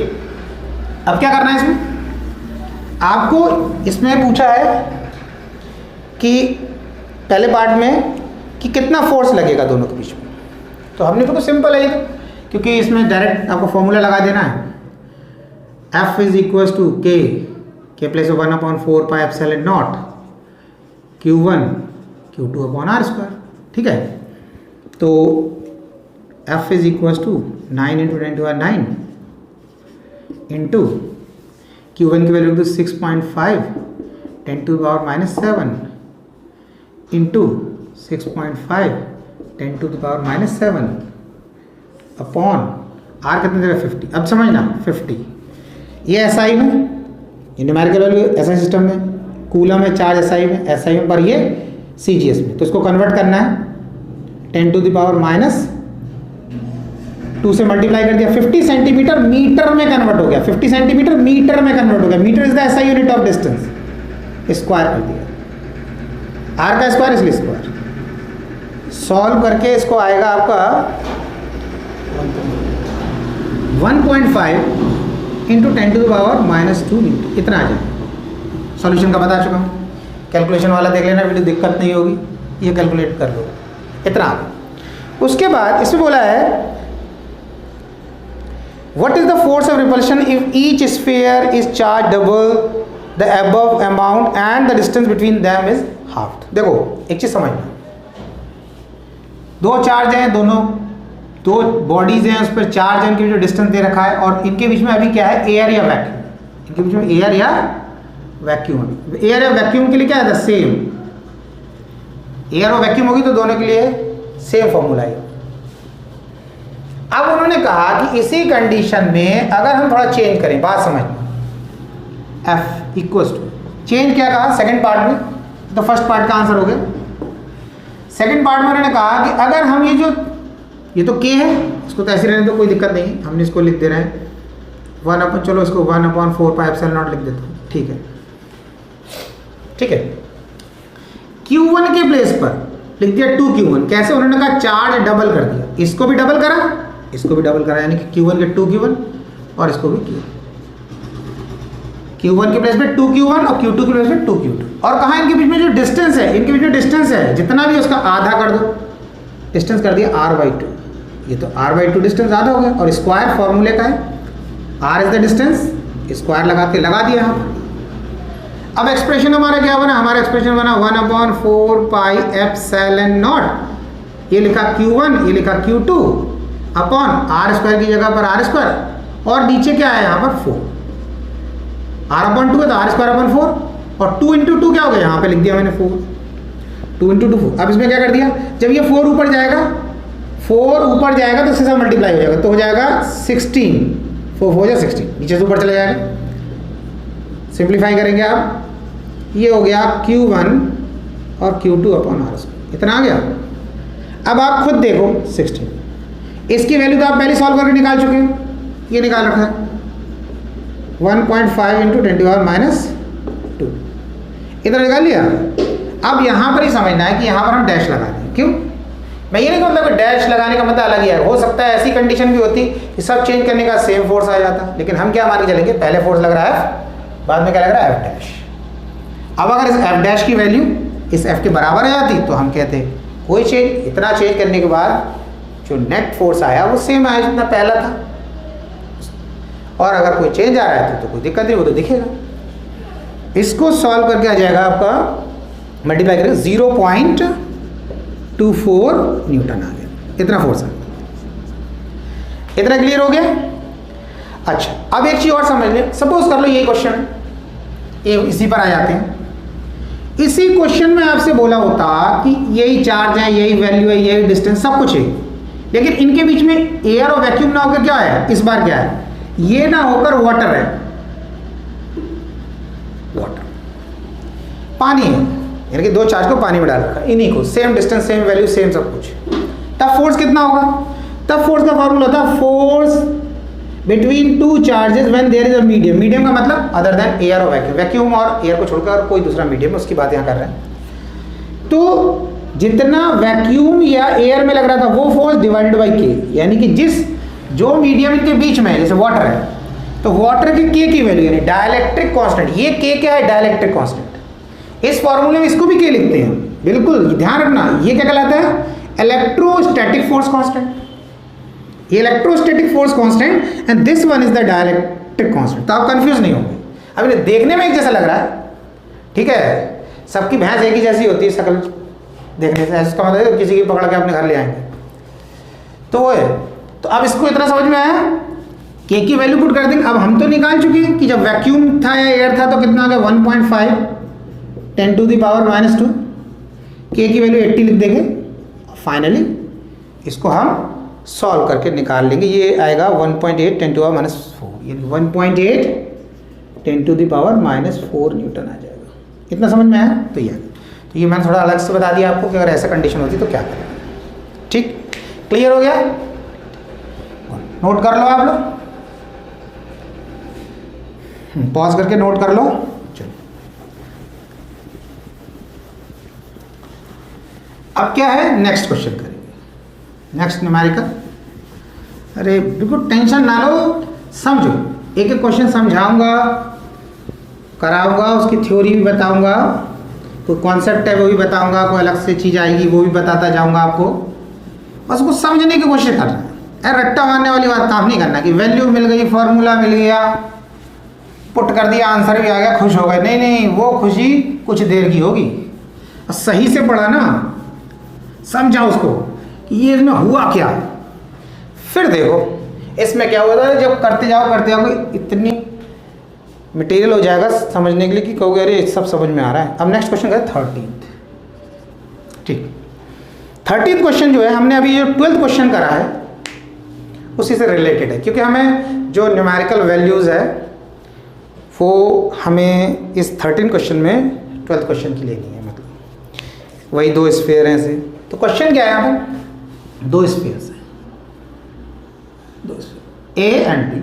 अब क्या करना है इसमें, आपको इसमें पूछा है कि पहले पार्ट में कि कितना फोर्स लगेगा दोनों के बीच में, तो हमने तो कुछ सिंपल है, क्योंकि इसमें डायरेक्ट आपको फॉर्मूला लगा देना है, F is equal to K plus 1/4 pi epsilon naught Q1 Q2 upon R square. ठीक है, तो F is equal to 9 into 10 to 9 into Q1 की value 6.5 10 to power -7 into 6.5 10 to the power -7 upon R कितने देगा 50। अब समझना 50 ये SI में, ये न्यूमेरिकल वैल्यू SI सिस्टम में, कूलम में चार्ज SI में, SI में, पर ये CGS में, तो इसको कन्वर्ट करना है 10 टू द पावर -2 से मल्टीप्लाई कर दिया, 50 सेंटीमीटर मीटर में कन्वर्ट हो गया, 50 सेंटीमीटर मीटर में कन्वर्ट हो गया, metre is the SI unit of distance, square कर दिया, R का स्क्वायर इसलिए स्क्वायर। सॉल्व करके इसको आएगा आपका 1.5 into 10 to the power -2 metre, इतना आ जाए। सॉल्यूशन का बता चुका हूँ, कैलकुलेशन वाला देख लेना, वीडियो दिक्कत नहीं होगी, ये कैलकुलेट कर लो, इतना आ गया। उसके बाद इसमें बोला है what is the force of repulsion if each sphere is charge double the above amount and the distance between them is half. देखो एक चीज समझना, दो चार्ज हैं, दोनों दो बॉडीज हैं, उस पर चार्ज है, इनके बीच में डिस्टेंस दे रखा है, और इनके बीच में अभी क्या है, एयर या वैक्यूम, इनके बीच में एयर या वैक्यूम। एयर या वैक्यूम के लिए क्या है, सेम, एयर और वैक्यूम होगी तो दोनों के लिए सेम फॉर्मूला है। अब उन्होंने कहा कि इसी कंडीशन में अगर हम थोड़ा चेंज करें, बात समझना, F इक्वल्स टू चेंज क्या कहा सेकंड पार्ट में, तो फर्स्ट पार्ट का आंसर हो गया। सेकंड पार्ट में उन्होंने कहा कि अगर हम ये तो K है, इसको तो ऐसे रहने तो कोई दिक्कत नहीं, हमने इसको लिख दे रहे हैं 1/, चलो इसको 1/4 पाई एप्सिलॉन नॉट लिख देता हूँ, ठीक है, ठीक है। Q1 के प्लेस पर लिख दिया 2Q1, कैसे, उन्होंने कहा चार्ज डबल कर दिया, इसको भी डबल करा, इसको भी डबल करा, यानी कि Q1 के 2Q1 और इसको भी Q1 के प्लेस पे 2Q1 और Q2 के प्लेस पे 2Q2, और कहा इनके बीच में जो डिस्टेंस है, इनके बीच में डिस्टेंस है जितना भी उसका आधा कर दो, डिस्टेंस कर दिया R/2, ये तो R/2 डिस्टेंस आधा हो गया, और स्क्वायर फॉर्मूले का है, R is the distance, square लगा दिया यहाँ पर। अब एक्सप्रेशन हमारा क्या बना, हमारा एक्सप्रेशन बना 1/4 पाई एप्सिलॉन नॉट, ये लिखा Q1, ये लिखा Q2 अपॉन R स्क्वायर की जगह पर R स्क्वायर, और नीचे क्या है यहाँ पर 4, R/2 है तो R स्क्वायर अपॉन 4, और 2 इंटू 2 क्या हो गया, यहाँ पे लिख दिया मैंने 4, 2 इंटू 2 4। अब इसमें क्या कर दिया, जब ये 4 ऊपर जाएगा, 4 ऊपर जाएगा तो इसके साथ मल्टीप्लाई हो जाएगा, तो हो जाएगा 16, 4 हो जाए 16, नीचे से ऊपर चला जाएगा, सिंप्लीफाई करेंगे आप, ये हो गया Q1 और Q2 अपॉन R स्क्वायर, इतना आ गया। अब आप खुद देखो 16, इसकी वैल्यू तो आप पहले सॉल्व करके निकाल चुके हो, ये निकाल रखा है 1.5 इंटू 10⁻², इधर निकाल लिया। अब यहाँ पर ही समझना है कि यहाँ पर हम डैश लगा दें, क्यों, मैं ये नहीं मतलब डैश लगाने का मतलब अलग ही है, हो सकता है ऐसी कंडीशन भी होती कि सब चेंज करने का सेम फोर्स आ जाता, लेकिन हम क्या मान के चलेंगे, पहले फोर्स लग रहा है F, बाद में क्या लग रहा है F डैश। अब अगर इस F डैश की वैल्यू इस F के बराबर आ जाती तो हम कहते कोई चेंज, इतना चेंज करने के बाद जो नेट फोर्स आया वो सेम आया जितना पहला था, और अगर कोई चेंज आ रहा है तो कोई दिक्कत नहीं, वो तो दिखेगा। इसको सॉल्व करके आ जाएगा आपका, मल्टीप्लाई करेंगे 0.24 न्यूटन आ गया, इतना फोर्स आ गया। इतना क्लियर हो गया। अच्छा, अब एक चीज और समझ लें, सपोज कर लो ये क्वेश्चन, ये इसी पर आ जाते हैं। इसी क्वेश्चन में आपसे बोला होता कि यही चार्ज है, यही वैल्यू है, यही डिस्टेंस, सब कुछ है, लेकिन इनके बीच में एयर और वैक्यूम ना होकर क्या है, इस बार क्या है, ये ना होकर वाटर है, वाटर, पानी है, यानी कि दो चार्ज को पानी में डाल रखा है, इन्हीं को same distance, same value, same सब कुछ। तब फोर्स कितना होगा, तब फोर्स का फॉर्मूला था force between two charges when there is a medium. Medium का मतलब अदर देन एयर और वैक्यूम, वैक्यूम और एयर को छोड़कर कोई दूसरा मीडियम, उसकी बात यहाँ कर रहे हैं। तो जितना वैक्यूम या एयर में लग रहा था वो फोर्स डिवाइडेड बाई के, यानी कि जो मीडियम के बीच में है, जैसे वाटर है तो वाटर के के की वैल्यू यानी डाइलेक्ट्रिक कांस्टेंट, ये के क्या है, डाइलेक्ट्रिक कांस्टेंट। इस फॉर्मूले में इसको भी के लिखते हैं, बिल्कुल ध्यान रखना, ये क्या कहलाता है, इलेक्ट्रोस्टैटिक फोर्स कांस्टेंट। ये electrostatic force constant and this one is the dielectric constant. तो आप कंफ्यूज नहीं होंगे, अब इन्हें देखने में एक जैसा लग रहा है, ठीक है, सबकी भैंस एक ही जैसी होती है शक्ल देखने से, इसका मतलब किसी की पकड़ के अपने घर ले आएंगे, तो वो है। तो अब इसको इतना समझ में आया, के की वैल्यू पुट कर देंगे। अब हम तो निकाल चुके हैं कि जब वैक्यूम था या एयर था तो कितना आ गया, 1.5 10⁻⁻², के की वैल्यू 80 लिख देंगे। फाइनली इसको हम सॉल्व करके निकाल लेंगे, ये आएगा 1.8 10⁻⁻⁴, यानी 1.8 10⁻⁻⁴ न्यूटन आ जाएगा। इतना समझ में आया। तो ये मैंने थोड़ा अलग से बता दिया आपको कि अगर ऐसा कंडीशन होती तो क्या करें। ठीक, क्लियर हो गया, नोट कर लो आप लोग, पॉज करके नोट कर लो। चलो अब क्या है, नेक्स्ट क्वेश्चन करेंगे, नेक्स्ट न्यूमेरिकल। अरे बिल्कुल टेंशन ना लो, समझो, एक एक क्वेश्चन समझाऊंगा, कराऊंगा, उसकी थ्योरी भी बताऊंगा, कोई कॉन्सेप्ट है वो भी बताऊंगा, कोई अलग से चीज़ आएगी वो भी बताता जाऊंगा आपको, बस उसको समझने की कोशिश करना है। रट्टा मारने वाली बात काम नहीं करना कि वैल्यू मिल गई, फॉर्मूला मिल गया, पुट कर दिया, आंसर भी आ गया, खुश हो गए। नहीं नहीं, वो खुशी कुछ देर की होगी। सही से पढ़ा ना, समझा उसको कि ये इसमें हुआ क्या, फिर देखो इसमें क्या होता है। जब करते जाओ इतनी मटेरियल हो जाएगा समझने के लिए कि कहोगे अरे सब समझ में आ रहा है। अब नेक्स्ट क्वेश्चन करें 13th। ठीक, 13th क्वेश्चन जो है, हमने अभी जो 12th क्वेश्चन करा है उसी से रिलेटेड है, क्योंकि हमें जो न्यूमेरिकल वैल्यूज़ है वो हमें इस 13th क्वेश्चन में 12th क्वेश्चन की लेनी है। मतलब वही दो स्फीयर हैं ऐसे। तो क्वेश्चन क्या है यहाँ पर, दो स्फीयर्स हैं, दो स्फीयर ए एंड बी,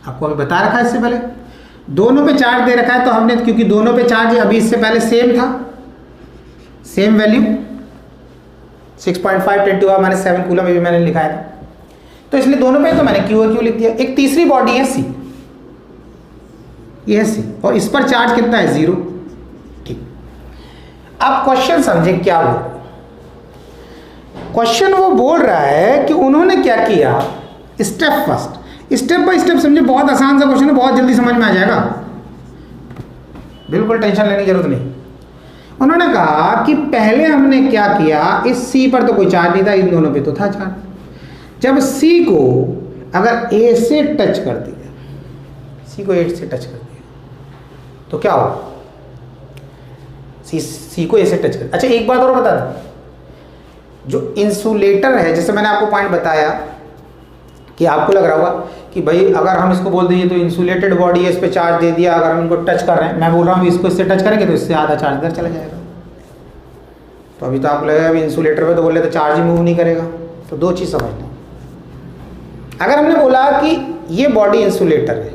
आपको अभी बता रखा है इससे पहले। दोनों पे चार्ज दे रखा है, तो हमने, क्योंकि दोनों पे चार्ज अभी इससे पहले सेम था, सेम वैल्यू 6.5 10⁻⁷ कूलम भी मैंने लिखाया था, तो इसलिए दोनों पे तो मैंने क्यू और क्यू लिख दिया। एक तीसरी बॉडी है सी, ये है सी, और इस पर चार्ज कितना है, 0। ठीक, अब क्वेश्चन समझे क्या बोल रहे। क्वेश्चन वो बोल रहा है कि उन्होंने क्या किया, step first, step by step समझे, बहुत आसान सा क्वेश्चन है, बहुत जल्दी समझ में आ जाएगा, बिल्कुल टेंशन लेने की जरूरत नहीं। उन्होंने कहा कि पहले हमने क्या किया, इस सी पर तो कोई चार्ज नहीं था, इन दोनों पे तो था चार्ज। जब सी को अगर ए से टच कर दिया, सी को ए से टच कर दिया तो क्या होगा, सी को ए से टच कर। अच्छा एक बात और बता दूं, जो इंसुलेटर है, जैसे मैंने आपको पॉइंट बताया कि आपको लग रहा होगा कि भाई अगर हम इसको बोल दीजिए तो इंसुलेटेड बॉडी है, इस पर चार्ज दे दिया, अगर हम इनको टच कर रहे हैं, मैं बोल रहा हूँ इसको इससे टच करेंगे तो इससे आधा चार्ज इधर चला जाएगा। तो अभी तो आपको लगेगा अभी इंसुलेटर पे तो बोले तो चार्ज ही मूव नहीं करेगा। तो दो चीज़ समझना, अगर हमने बोला कि ये बॉडी इंसुलेटर है,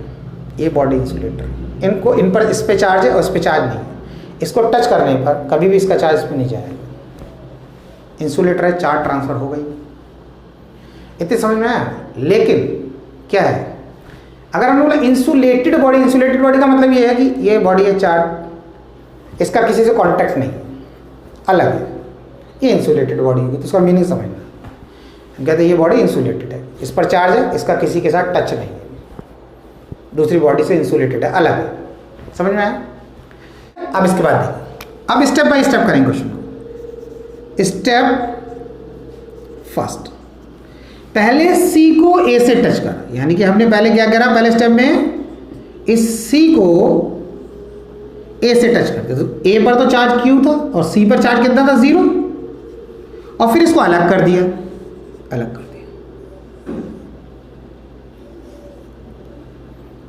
ये बॉडी इंसुलेटर, इनको इन पर इस पे चार्ज है और इस पे चार्ज नहीं है, इसको टच करने पर कभी भी इसका चार्ज इस पर नहीं जाएगा, इंसुलेटर है, चार्ज ट्रांसफर हो गई। इतने समझ में आया। लेकिन क्या है, अगर हमने बोला इंसुलेटेड बॉडी, इंसुलेटेड बॉडी का मतलब ये है कि ये बॉडी है चार्ज, इसका किसी से कॉन्टैक्ट नहीं, अलग है, ये इंसुलेटेड बॉडी होगी, तो उसका मीनिंग समझना। हम कहते हैं ये बॉडी इंसुलेटेड है, इस पर चार्ज है, इसका किसी के साथ टच नहीं है, दूसरी बॉडी से इंसुलेटेड है, अलग है। समझ में आया? अब इसके बाद देखिए, अब स्टेप बाय स्टेप करेंगे क्वेश्चन को। स्टेप फर्स्ट, पहले सी को ए से टच करा, यानी कि हमने पहले क्या करा, पहले स्टेप में इस सी को ए से टच करते, तो ए पर तो चार्ज क्यू था और सी पर चार्ज कितना था, 0, और फिर इसको अलग कर दिया, अलग कर दिया,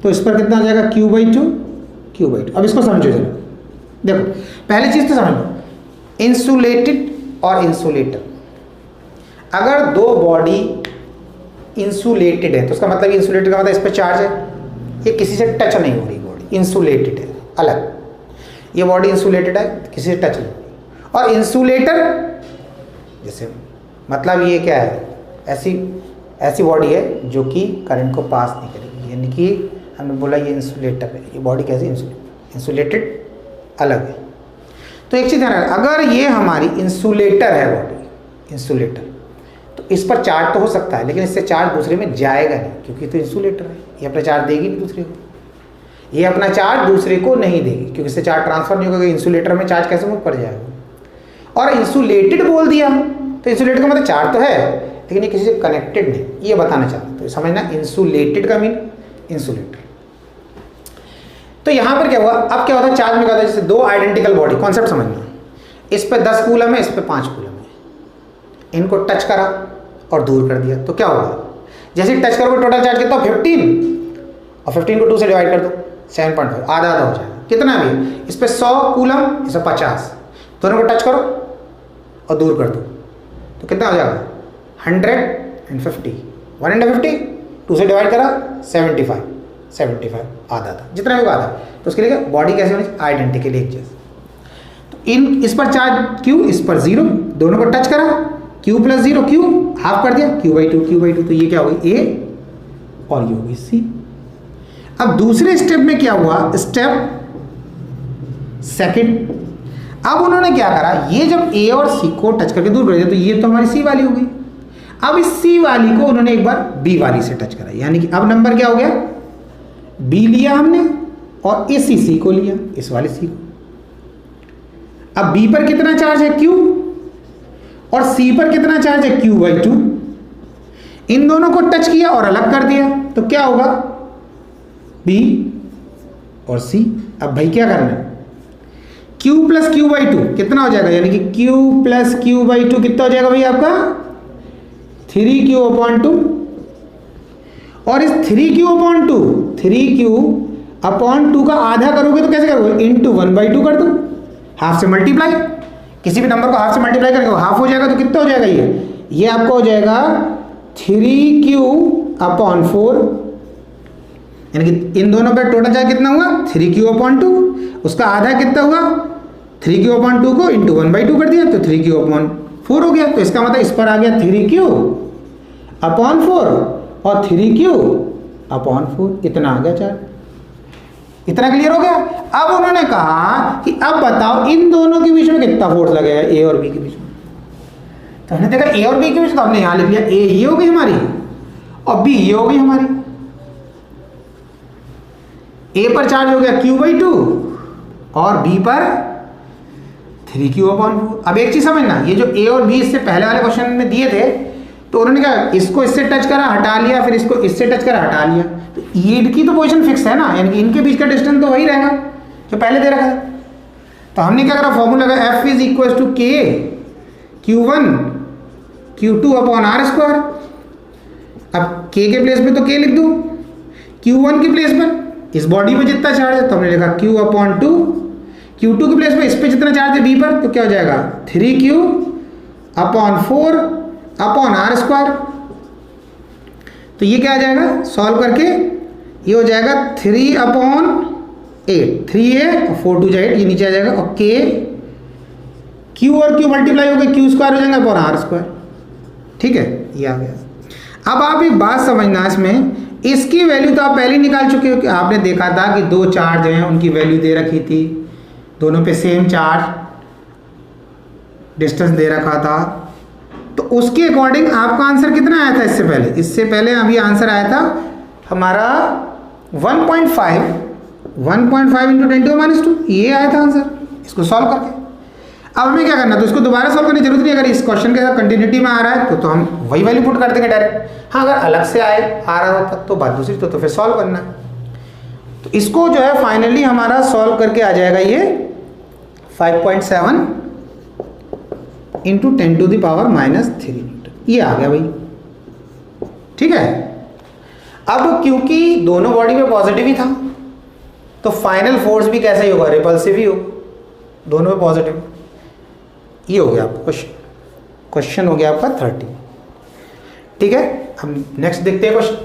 तो इस पर कितना आ जाएगा, Q/2, Q/2। अब इसको समझो जरा, देखो पहली चीज तो समझ लो, इंसुलेटेड और इंसुलेटर, अगर दो बॉडी इंसुलेटेड है तो उसका मतलब इंसुलेटेड का मतलब इस पर चार्ज है, ये किसी से टच नहीं हो रही, बॉडी इंसुलेटेड है, अलग, ये बॉडी इंसुलेटेड है, किसी से टच नहीं हो रही। और इंसुलेटर जैसे मतलब ये क्या है, ऐसी बॉडी है जो कि करंट को पास नहीं करेगी, यानी कि हमने बोला ये इंसुलेटर है, ये बॉडी कैसी इंसुलेटेड अलग है। तो एक चीज़ ध्यान रखना, अगर ये हमारी इंसुलेटर है बॉडी, इंसुलेटर, तो इस पर चार्ज तो हो सकता है, लेकिन इससे चार्ज दूसरे में जाएगा नहीं, क्योंकि तो इंसुलेटर है, ये अपना चार्ज देगी नहीं दूसरे को, ये अपना चार्ज दूसरे को नहीं देगी, क्योंकि इससे चार्ज ट्रांसफर नहीं होगा, इंसुलेटर में चार्ज कैसे मूव कर जाएगा। और इंसुलेटेड बोल दिया तो इंसुलेटेड का मतलब चार्ज तो है, लेकिन ये किसी से कनेक्टेड नहीं, ये बताना चाहता हूँ। तो समझना, इंसुलेटेड का मीन इंसुलेटर। तो यहाँ पर क्या हुआ, अब क्या होता है, चार्ज में क्या होता है, जैसे दो आइडेंटिकल बॉडी, कॉन्सेप्ट समझना, इस पे 10 कूलम है, इस पे 5 कूलम है, इनको टच करा और दूर कर दिया, तो क्या होगा, जैसे टच करोगे टोटल चार्ज कितना, 15, और 15 को 2 से डिवाइड कर दो, 7.5, आधा आधा हो जाएगा, कितना भी, इस पे 100 कूलम, इस पे 50, दोनों को टच करो और दूर कर दो, तो कितना हो जाएगा, 150, 150, 2 से डिवाइड करा, 75, आधा था, जितना भी आधा, तो उसके लिए बॉडी कैसे होनी चाहिए, आइडेंटिकली एक जैसे। तो इस पर चार्ज Q, इस पर 0, दोनों को टच करा, Q + 0, Q हाफ कर दिया, Q/2, तो ये क्या होगी, A और ये होगी C। अब दूसरे स्टेप में क्या हुआ, स्टेप सेकंड, अब उन्होंने क्या करा, ये जब A और C को टच करके दूर कर दिया, तो ये तो हमारी C वाली हो गई। अब इस C वाली को उन्होंने एक बार B वाली से टच करा, यानी कि अब नंबर क्या हो गया, B लिया हमने और इसी C को लिया, इस वाले C को। अब B पर कितना चार्ज है, Q, और C पर कितना चार्ज है, Q/2। इन दोनों को टच किया और अलग कर दिया, तो क्या होगा, B और C। अब भाई क्या करना है, Q + Q/2 कितना हो जाएगा, यानी कि Q + Q/2 कितना हो जाएगा भाई आपका, 3Q/2, और इस 3Q/2 का आधा करोगे तो कैसे करोगे, × 1/2 कर दो, हाफ से मल्टीप्लाई, किसी भी नंबर को हाफ से मल्टीप्लाई करके हाफ हो जाएगा, तो कितना हो जाएगा, ये आपको हो जाएगा 3Q/4, यानी कि इन दोनों पे टोटल चार्ज कितना हुआ, 3Q/2, उसका आधा कितना हुआ, 3Q/2 को × 1/2 कर दिया, तो 3Q/4 हो गया। तो इसका मतलब इस पर आ गया 3Q/4 और 3Q/4, इतना आ गया चार्ज। इतना क्लियर हो गया। अब उन्होंने कहा कि अब बताओ इन दोनों के बीच में कितना फोर्स लगेगा, A और B के बीच में। तो हमने देखा A और B के बीच, तो हमने यहां लिख लिया, A ये हो गई हमारी और B ये हो गई हमारी। A पर चार्ज हो गया Q/2 और B पर 3Q/4। अब एक चीज समझना, ये जो A और B इससे पहले वाले क्वेश्चन में दिए थे, तो उन्होंने कहा इसको इससे टच करा हटा लिया, फिर इसको इससे टच करा हटा लिया, तो ये की तो पोजीशन फिक्स है ना, यानी कि इनके बीच का डिस्टेंस तो वही रहेगा जो पहले दे रखा है। तो हमने क्या करा, फॉर्मूला लगा F = K Q1 Q2/R²। अब K के प्लेस पे तो K लिख दो, Q1 के प्लेस पर इस बॉडी में जितना चार्ज है तो हमने लिखा Q/2, Q2 के प्लेस पे इस पे जितना चार्ज है B पर, तो क्या हो जाएगा 3Q/4/R²। तो ये क्या आ जाएगा, सॉल्व करके ये हो जाएगा 3/8, 3A और 4 2 8, ये नीचे आ जाएगा, और K Q और Q मल्टीप्लाई हो गए, Q² हो जाएगा और R²। ठीक है, ये आ गया। अब आप एक बात समझना, इसमें इसकी वैल्यू तो आप पहले ही निकाल चुके हो कि आपने देखा था कि दो चार्ज हैं, उनकी वैल्यू दे रखी थी, दोनों पे सेम चार्ज डिस्टेंस दे रखा था, तो उसके अकॉर्डिंग आपका आंसर कितना आया था इससे पहले? इससे पहले अभी आंसर आया था हमारा 1.5 इंटू 10⁻², ये आया था आंसर इसको सॉल्व करके। अब हमें क्या करना, तो इसको दोबारा सॉल्व करने की जरूरत नहीं। अगर इस क्वेश्चन के साथ कंटिन्यूटी में आ रहा है तो हम वही वैल्यू पुट कर देंगे डायरेक्ट। हाँ, अगर अलग से आ रहा होता तो बात दूसरी, तो फिर सॉल्व करना। तो इसको जो है फाइनली हमारा सॉल्व करके आ जाएगा ये 5.7 इंटू 10⁻³ ये आ गया भाई। ठीक है, अब क्योंकि दोनों बॉडी में पॉजिटिव ही था तो फाइनल फोर्स भी कैसा ही होगा, रिपल्सिव ही हो, दोनों में पॉजिटिव। ये हो गया आपका क्वेश्चन हो गया आपका 30। ठीक है, हम नेक्स्ट देखते हैं क्वेश्चन।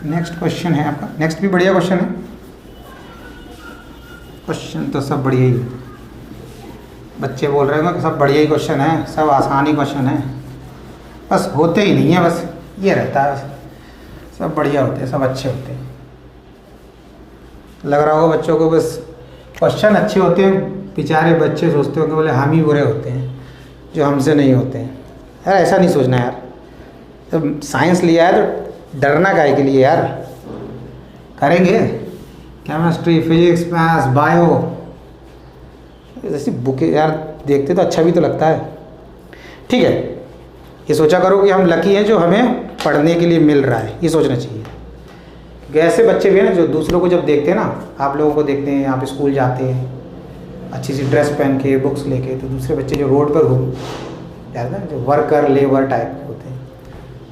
नेक्स्ट क्वेश्चन है आपका, नेक्स्ट भी बढ़िया क्वेश्चन है। क्वेश्चन तो सब बढ़िया ही है, बच्चे बोल रहे हैं कि सब बढ़िया ही क्वेश्चन है, सब आसान ही क्वेश्चन है, बस होते ही नहीं है, बस ये रहता है, बस सब बढ़िया होते हैं, सब अच्छे होते हैं। लग रहा होगा बच्चों को बस क्वेश्चन अच्छे होते हैं, बेचारे बच्चे सोचते हो कि बोले हम ही बुरे होते हैं जो हमसे नहीं होते हैं। यार ऐसा नहीं सोचना यार, जब साइंस लिया है तो डरना काहे के लिए यार, करेंगे केमिस्ट्री, फिजिक्स, मैथ्स, बायो, जैसी बुकें यार देखते तो अच्छा भी तो लगता है। ठीक है, ये सोचा करो कि हम लकी हैं जो हमें पढ़ने के लिए मिल रहा है, ये सोचना चाहिए। क्योंकि ऐसे बच्चे भी हैं ना जो दूसरों को जब देखते हैं ना, आप लोगों को देखते हैं आप स्कूल जाते हैं अच्छी सी ड्रेस पहन के, बुक्स लेके, तो दूसरे बच्चे जो रोड पर घूम जाते हैं, जो वर्कर लेबर टाइप के होते हैं,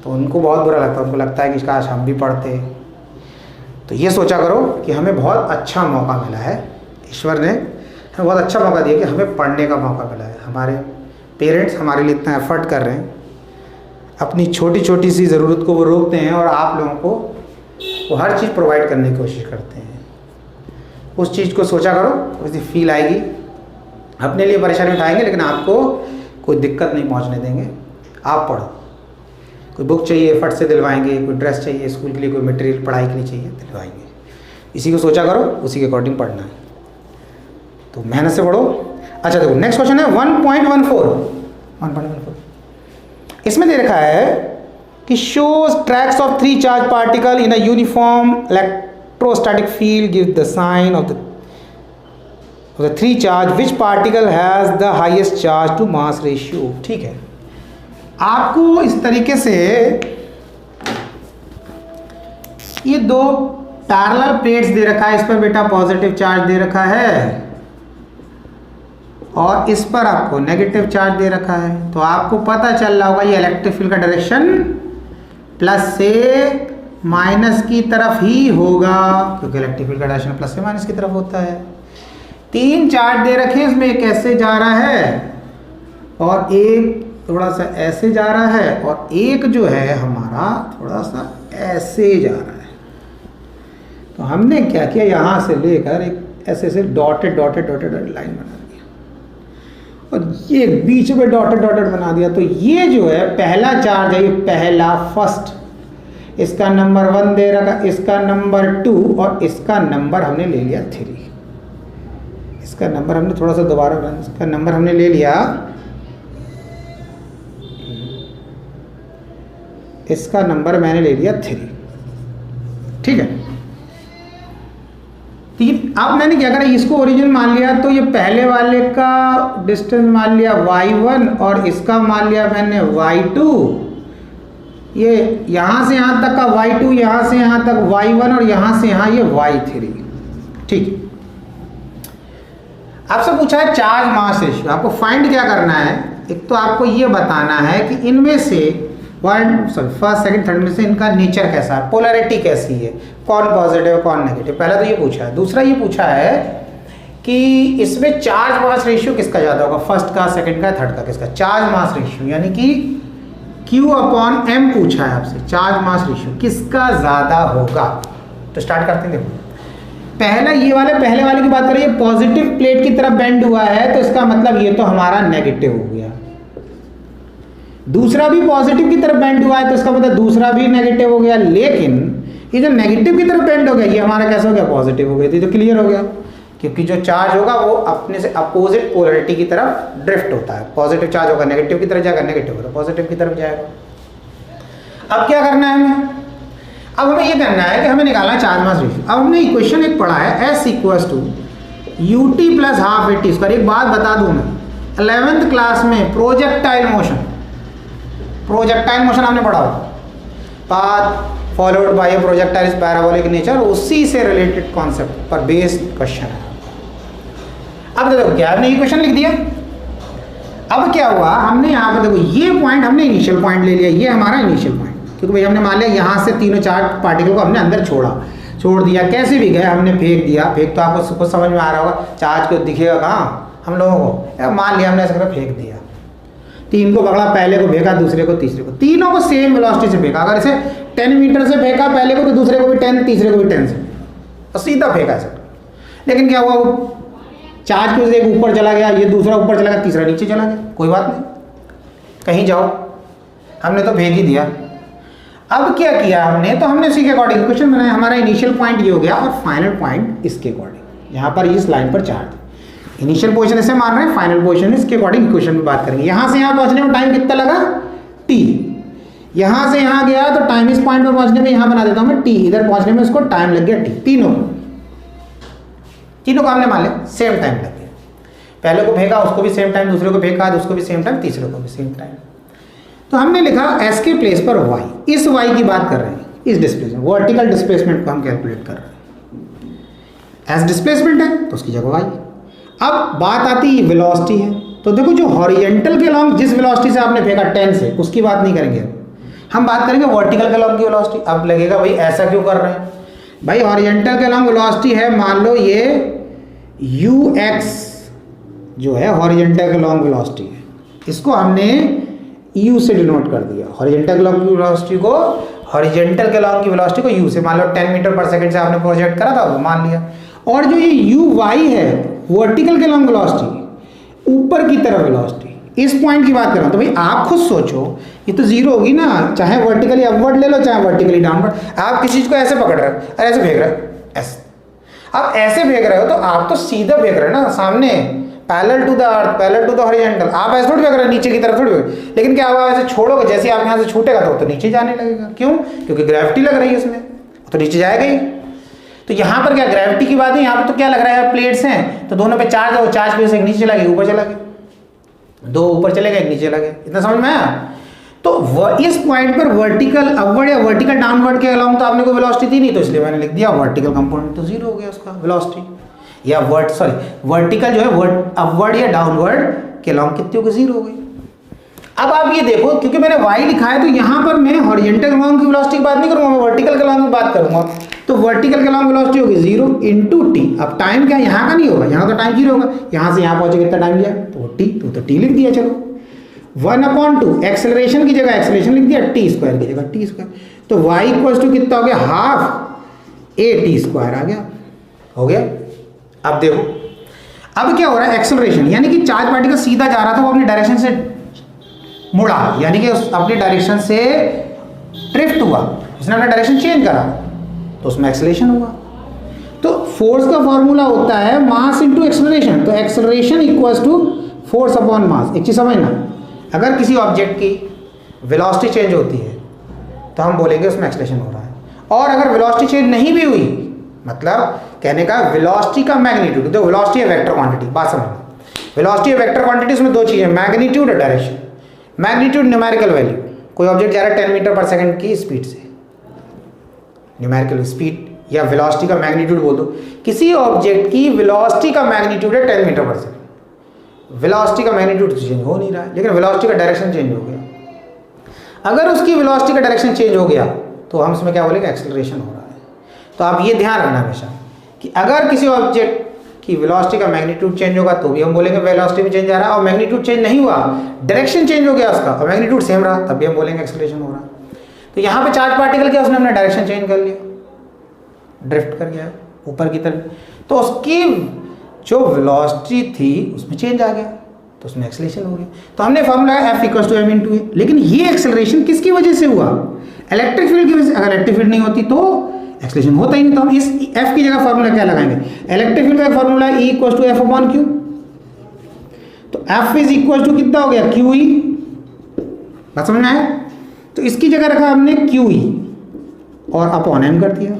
तो उनको बहुत बुरा लगता है, उनको लगता है कि काश हम भी पढ़ते। तो ये सोचा करो कि हमें बहुत अच्छा मौका मिला है, ईश्वर ने हमें बहुत अच्छा मौका दिया कि हमें पढ़ने का मौका मिला है। हमारे पेरेंट्स हमारे लिए इतना एफर्ट कर रहे हैं, अपनी छोटी छोटी सी ज़रूरत को वो रोकते हैं और आप लोगों को वो हर चीज़ प्रोवाइड करने की कोशिश करते हैं। उस चीज़ को सोचा करो, उसकी फील आएगी, अपने लिए परेशानी उठाएंगे लेकिन आपको कोई दिक्कत नहीं पहुंचने देंगे। आप पढ़ो, कोई बुक चाहिए फट से दिलवाएंगे, कोई ड्रेस चाहिए स्कूल के लिए, कोई मटेरियल पढ़ाई के लिए चाहिए दिलवाएंगे। इसी को सोचा करो, उसी के अकॉर्डिंग पढ़ना है, तो मेहनत से पढ़ो। अच्छा देखो नेक्स्ट क्वेश्चन है 1.14। इसमें दे रखा है कि shows tracks of 3 charge particle in a uniform electrostatic field give the sign of the 3 charge which particle has the highest charge to mass ratio. ठीक है, आपको इस तरीके से ये 2 पैरेलल प्लेट्स दे रखा है, इस पर बेटा पॉजिटिव चार्ज दे रखा है और इस पर आपको नेगेटिव चार्ज दे रखा है। तो आपको पता चल रहा होगा ये इलेक्ट्रिक फील्ड का डायरेक्शन प्लस से माइनस की तरफ ही होगा, क्योंकि इलेक्ट्रिक फील्ड का डायरेक्शन प्लस से माइनस की तरफ होता है। 3 चार्ज दे रखे हैं, इसमें एक ऐसे जा रहा है और एक थोड़ा सा ऐसे जा रहा है और एक जो है हमारा थोड़ा सा ऐसे जा रहा है। तो हमने क्या किया, यहाँ से लेकर एक ऐसे से डॉटेड लाइन बना और ये बीच में डॉटेड बना दिया। तो ये जो है पहला चार्ज है, ये पहला फर्स्ट, इसका नंबर 1 दे रखा, इसका नंबर 2 और इसका नंबर हमने ले लिया 3। इसका नंबर हमने थोड़ा सा दोबारा बनाया, इसका नंबर हमने ले लिया, इसका नंबर मैंने ले लिया 3। ठीक है, अब मैंने क्या करा, इसको ओरिजिन मान लिया, तो ये पहले वाले का डिस्टेंस मान लिया y1 और इसका मान लिया मैंने y2। ये यहाँ से यहाँ तक का y2, यहाँ से यहाँ तक y1 और यहाँ से यहाँ ये y3। ठीक, आपसे पूछा है चार्ज मास रेशियो, आपको फाइंड क्या करना है। एक तो आपको ये बताना है कि इनमें से फर्स्ट सेकंड थर्ड में से इनका नेचर कैसा है, पोलैरिटी कैसी है, कौन पॉजिटिव कौन नेगेटिव, पहला तो ये पूछा है। दूसरा ये पूछा है कि इसमें चार्ज मास रेशियो किसका ज़्यादा होगा, फर्स्ट का, सेकंड का, थर्ड का, किसका चार्ज मास रेशियो, यानी कि Q/M पूछा है आपसे, चार्ज मास रेशियो किसका ज़्यादा होगा। तो स्टार्ट करते हैं। देखो पहला ये वाले पहले वाले की बात करें, ये पॉजिटिव प्लेट की तरफ बेंड हुआ है तो इसका मतलब ये तो हमारा नेगेटिव हो गया। दूसरा भी पॉजिटिव की तरफ बेंड हुआ है तो इसका मतलब दूसरा भी नेगेटिव हो गया। लेकिन ये जो नेगेटिव की तरफ बेंड हो गया ये हमारा कैसा हो गया, पॉजिटिव हो गया। तो क्लियर हो गया, क्योंकि जो चार्ज होगा वो अपने से अपोजिट पोलरिटी की तरफ ड्रिफ्ट होता है। पॉजिटिव चार्ज होगा नेगेटिव की तरफ जाएगा, नेगेटिव होगा पॉजिटिव की तरफ जाएगा। अब क्या करना है हमें? अब हमें ये करना है कि हमें निकालना है चार्ज मास रेशियो। अब हमने इक्वेशन एक पढ़ा है S equals to UT plus half AT square. एक बात बता दूं मैं, 11th क्लास में प्रोजेक्टाइल मोशन हमने पढ़ा हो, path followed by projectile parabolic nature, उसी से रिलेटेड कॉन्सेप्ट पर बेस्ड क्वेश्चन है। अब देखो क्या हमने इक्वेशन लिख दिया। अब क्या हुआ, हमने यहाँ पर देखो ये पॉइंट हमने इनिशियल पॉइंट ले लिया, ये हमारा इनिशियल पॉइंट, क्योंकि भाई हमने मान लिया यहाँ से तीनों चार पार्टिकल को हमने अंदर छोड़ दिया, कैसे भी गए हमने फेंक दिया। फेंक तो आपको कुछ समझ में आ रहा होगा, चार्ज को दिखेगा कहाँ हम लोगों को, मान लिया हमने ऐसा कर फेंक दिया। तीन को पकड़ा, पहले को फेंका, दूसरे को, तीसरे को, तीनों को सेम वेलोसिटी से फेंका। अगर इसे 10 मीटर से फेंका पहले को तो दूसरे को भी 10, तीसरे को भी 10 से, तो सीधा फेंका सर। लेकिन क्या हुआ, वो चार्ज की वजह से एक ऊपर चला गया, ये दूसरा ऊपर चला गया, तीसरा नीचे चला गया, कोई बात नहीं, कहीं जाओ, हमने तो फेंक ही दिया। अब क्या किया हमने, तो हमने इसी के अकॉर्डिंग इक्वेशन बनाया। हमारा इनिशियल पॉइंट ये हो गया और फाइनल पॉइंट इसके अकॉर्डिंग, यहाँ पर इस लाइन पर चार्ज, इनिशियल पोजीशन इसे मान रहे हैं, फाइनल पोजीशन इसके अकॉर्डिंग इक्वेशन में बात करेंगे। यहाँ से यहाँ पहुँचने में टाइम कितना लगा, t। यहाँ से यहाँ गया तो टाइम इस पॉइंट पर पहुँचने में, यहाँ बना देता हूँ मैं t, इधर पहुँचने में इसको टाइम लग गया t। तीनों को हमने मान लिया सेम टाइम लग गया। पहले को फेंका, उसको भी सेम टाइम, दूसरे को फेंका, उसको भी सेम टाइम, तीसरे को भी सेम टाइम। तो हमने लिखा s के प्लेस पर y, इस y की बात कर रहे हैं, इस डिस्प्लेसमेंट, वर्टिकल डिस्प्लेसमेंट को हम कैलकुलेट कर रहे हैं। s डिस्प्लेसमेंट है तो उसकी जगह y। अब बात आती है वेलोसिटी है, तो देखो जो हॉरिजेंटल के लॉन्ग जिस वेलोसिटी से आपने फेंका 10 से, उसकी बात नहीं करेंगे हम बात करेंगे वर्टिकल के लॉन्ग की वेलोसिटी। अब लगेगा भाई ऐसा क्यों कर रहे हैं, भाई हॉरिजेंटल के लॉन्ग वेलोसिटी है, मान लो ये ux जो है हॉरिजेंटल के लॉन्ग वेलोसिटी है, इसको हमने u से डिनोट कर दिया। हॉरिजेंटल के लॉन्ग की वेलोसिटी को, हॉरिजेंटल के लॉन्ग की वेलोसिटी को u से, मान लो 10 मीटर पर सेकंड से आपने प्रोजेक्ट करा था, वो मान लिया। और जो ये uy है वर्टिकल के लॉन्ग वेलोसिटी, ऊपर की तरफ वेलोसिटी, इस पॉइंट की बात कर रहा हूँ। तो भाई आप खुद सोचो, ये तो जीरो होगी ना, चाहे वर्टिकली अपवर्ड ले लो चाहे वर्टिकली डाउनवर्ड। आप किसी चीज को ऐसे पकड़ रहे हो और ऐसे फेंक रहे हो, ऐसे आप ऐसे फेंक रहे हो, तो आप तो सीधा फेंक रहे हो ना सामने, parallel to the earth, parallel to the horizontal. आप ऐसे थोड़ी फेंक रहे हो नीचे की तरफ थोड़ी, लेकिन क्या होगा, ऐसे छोड़ोगे, जैसे आप यहाँ से छूटेगा तो नीचे जाने लगेगा। क्यों? क्योंकि ग्रेविटी लग रही है उसमें, तो नीचे जाएगा ही। तो यहाँ पर क्या ग्रेविटी की बात है, यहाँ पर तो क्या लग रहा है, प्लेट्स हैं तो दोनों पे चार्ज है, वो चार्ज की वजह से एक नीचे चला गया, ऊपर चला गया, दो ऊपर चले गए, एक नीचे चला गया। इतना समझ में आया? तो इस पॉइंट पर वर्टिकल अपवर्ड या वर्टिकल डाउनवर्ड के अलाउंग तो आपने कोई वेलोसिटी थी नहीं, तो इसलिए मैंने लिख दिया वर्टिकल कंपोनेंट तो जीरो हो गया उसका वेलोसिटी, या वर्टिकल जो है अपवर्ड या डाउनवर्ड के अलाउंग कितनी होगी, जीरो हो गई। अब आप ये देखो, क्योंकि मैंने y लिखा है तो यहाँ पर मैं हॉरिजॉन्टल के अलाउंग की वेलोसिटी की बात नहीं करूँगा, मैं वर्टिकल के अलाउंग की बात करूँगा। तो वर्टिकल के अलाउंग वेलोसिटी होगी 0 इंटू टी। अब टाइम क्या यहाँ का नहीं होगा, यहाँ तो टाइम 0 होगा, यहाँ से यहाँ पहुँचे कितना टाइम लिया, तो टी, तो टी लिख दिया। चलो 1/2 एक्सेलरेशन की जगह एक्सेलरेशन लिख दिया, टी स्क्वायर की जगह टी स्क्वायर, तो y इक्वल्स टू कितना हो गया, हाफ ए टी स्क्वायर आ गया, हो गया। अब देखो अब क्या हो रहा है, एक्सेलरेशन यानी कि चार्ज पार्टिकल सीधा जा रहा था, वो अपनी डायरेक्शन से मुड़ा, यानी कि अपनी डायरेक्शन से ड्रिफ्ट हुआ, उसने अपना डायरेक्शन चेंज करा, तो उसमें एक्सेलरेशन हुआ। तो फोर्स का फॉर्मूला होता है मास इनटू एक्सेलरेशन, तो acceleration equals to force upon mass. एक चीज समझना, अगर किसी ऑब्जेक्ट की वेलोसिटी चेंज होती है तो हम बोलेंगे उसमें एक्सेलरेशन हो रहा है, और अगर वेलोसिटी चेंज नहीं भी हुई, मतलब कहने का वेलोसिटी का मैग्नीट्यूड, तो वेलोसिटी है वेक्टर क्वांटिटी, बात समझना, वेलोसिटी है वेक्टर क्वांटिटी, उसमें दो चीजें, मैग्नीट्यूड और डायरेक्शन। मैग्नीट्यूड न्यूमेरिकल वैल्यू, कोई ऑब्जेक्ट जा रहा है 10 मीटर पर सेकंड की स्पीड से, न्यूमेरिकल स्पीड या वेलोसिटी का मैग्नीट्यूड बोल दो, किसी ऑब्जेक्ट की वेलोसिटी का मैग्नीट्यूड है 10 मीटर पर सेकंड, वेलोसिटी का मैग्नीट्यूड चेंज हो नहीं रहा है, लेकिन वेलोसिटी का डायरेक्शन चेंज हो गया। अगर उसकी वेलोसिटी का डायरेक्शन चेंज हो गया तो हम उसमें क्या बोलेंगे, एक्सेलरेशन हो रहा है। तो आप ये ध्यान रखना हमेशा कि अगर किसी ऑब्जेक्ट कि वेलोसिटी का मैग्नीट्यूड चेंज होगा तो भी हम बोलेंगे वेलोसिटी में चेंज आ रहा है, और मैग्नीट्यूड चेंज नहीं हुआ, डायरेक्शन चेंज हो गया उसका और मैग्नीट्यूड सेम रहा, तब भी हम बोलेंगे एक्सेलरेशन हो रहा है। तो यहाँ पे चार्ज पार्टिकल क्या, उसने अपना डायरेक्शन चेंज कर लिया, ड्रिफ्ट कर गया ऊपर की तरफ, तो उसकी जो वेलोसिटी थी उसमें चेंज आ गया, तो उसमें एक्सेलरेशन हो गया। तो हमने formula F equals to m into A, लेकिन ये एक्सेलरेशन किसकी वजह से हुआ, इलेक्ट्रिक फील्ड की वजह से। अगर इलेक्ट्रिक फील्ड नहीं होती तो एक्सेलरेशन होता ही नहीं, तो हम इस एफ की जगह फॉर्मूला क्या लगाएंगे, इलेक्ट्रिक फील्ड का formula E equal to F upon Q, तो एफ इज इक्वल टू कितना हो गया क्यू ई, बात समझ में आया। तो इसकी जगह रखा हमने क्यू ई और अपॉन एम कर दिया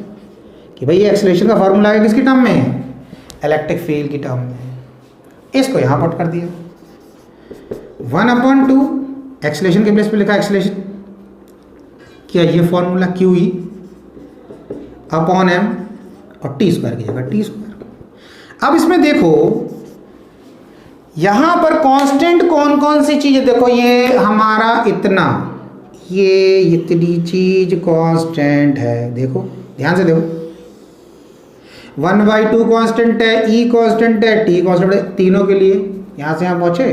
कि भाई ये एक्सेलरेशन का फॉर्मूला है किसकी टर्म में, इलेक्ट्रिक फील्ड की टर्म में, इसको यहां पुट कर दिया 1/2 एक्सेलरेशन के प्लेस पे लिखा एक्सेलरेशन, क्या ये formula Q E upon M और टी स्क्वायर की जगह टी स्क्वायर। अब इसमें देखो यहां पर कांस्टेंट कौन कौन सी चीजें, देखो ये हमारा इतना, ये इतनी चीज कांस्टेंट है, देखो ध्यान से देखो 1/2 कांस्टेंट है, E कांस्टेंट है, T कांस्टेंट है, तीनों के लिए यहां से यहां पहुंचे,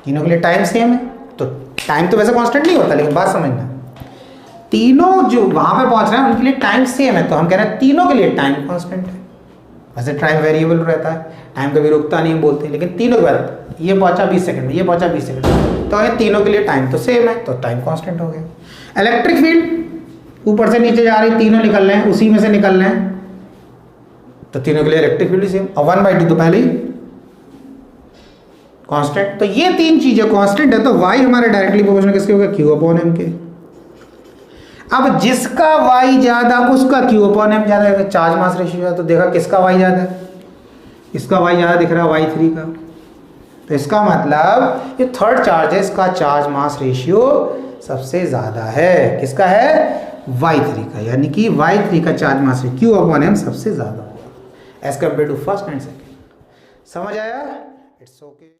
तीनों के लिए टाइम सेम है, तो टाइम तो वैसे कांस्टेंट नहीं होता, लेकिन बात समझना तीनों जो वहां पे पहुंच रहे हैं उनके लिए टाइम सेम है, तो हम कह रहे हैं तीनों के लिए टाइम कांस्टेंट है। वैसे टाइम वेरिएबल रहता है, टाइम कभी रुकता नहीं बोलते, लेकिन तीनों के बाद ये पहुंचा 20 सेकंड में, ये पहुंचा 20 सेकंड में, तो ये तीनों के लिए टाइम तो सेम है, तो टाइम कांस्टेंट हो गया। इलेक्ट्रिक फील्ड ऊपर से नीचे जा रही, तीनों निकल रहे हैं, उसी में से निकल रहे हैं, तो तीनों के लिए इलेक्ट्रिक फील्ड सेम, और 1/2 तो पहले ही कांस्टेंट, तो ये तीन चीजें कांस्टेंट है, तो y हमारे डायरेक्टली प्रोपोर्शनल किसके होगा, q अपॉन m के। अब जिसका y ज्यादा उसका q अपॉन m ज्यादा है, चार्ज मास रेशियो, तो देखा किसका y ज्यादा है, इसका y ज्यादा दिख रहा है y3 का, तो इसका मतलब ये थर्ड चार्ज है, इसका चार्ज मास रेशियो सबसे ज्यादा है, किसका है, y3 का, यानी कि y3 का charge mass ratio q upon m सबसे ज्यादा होगा as compare to first and second. समझ आया, इट्स ओके।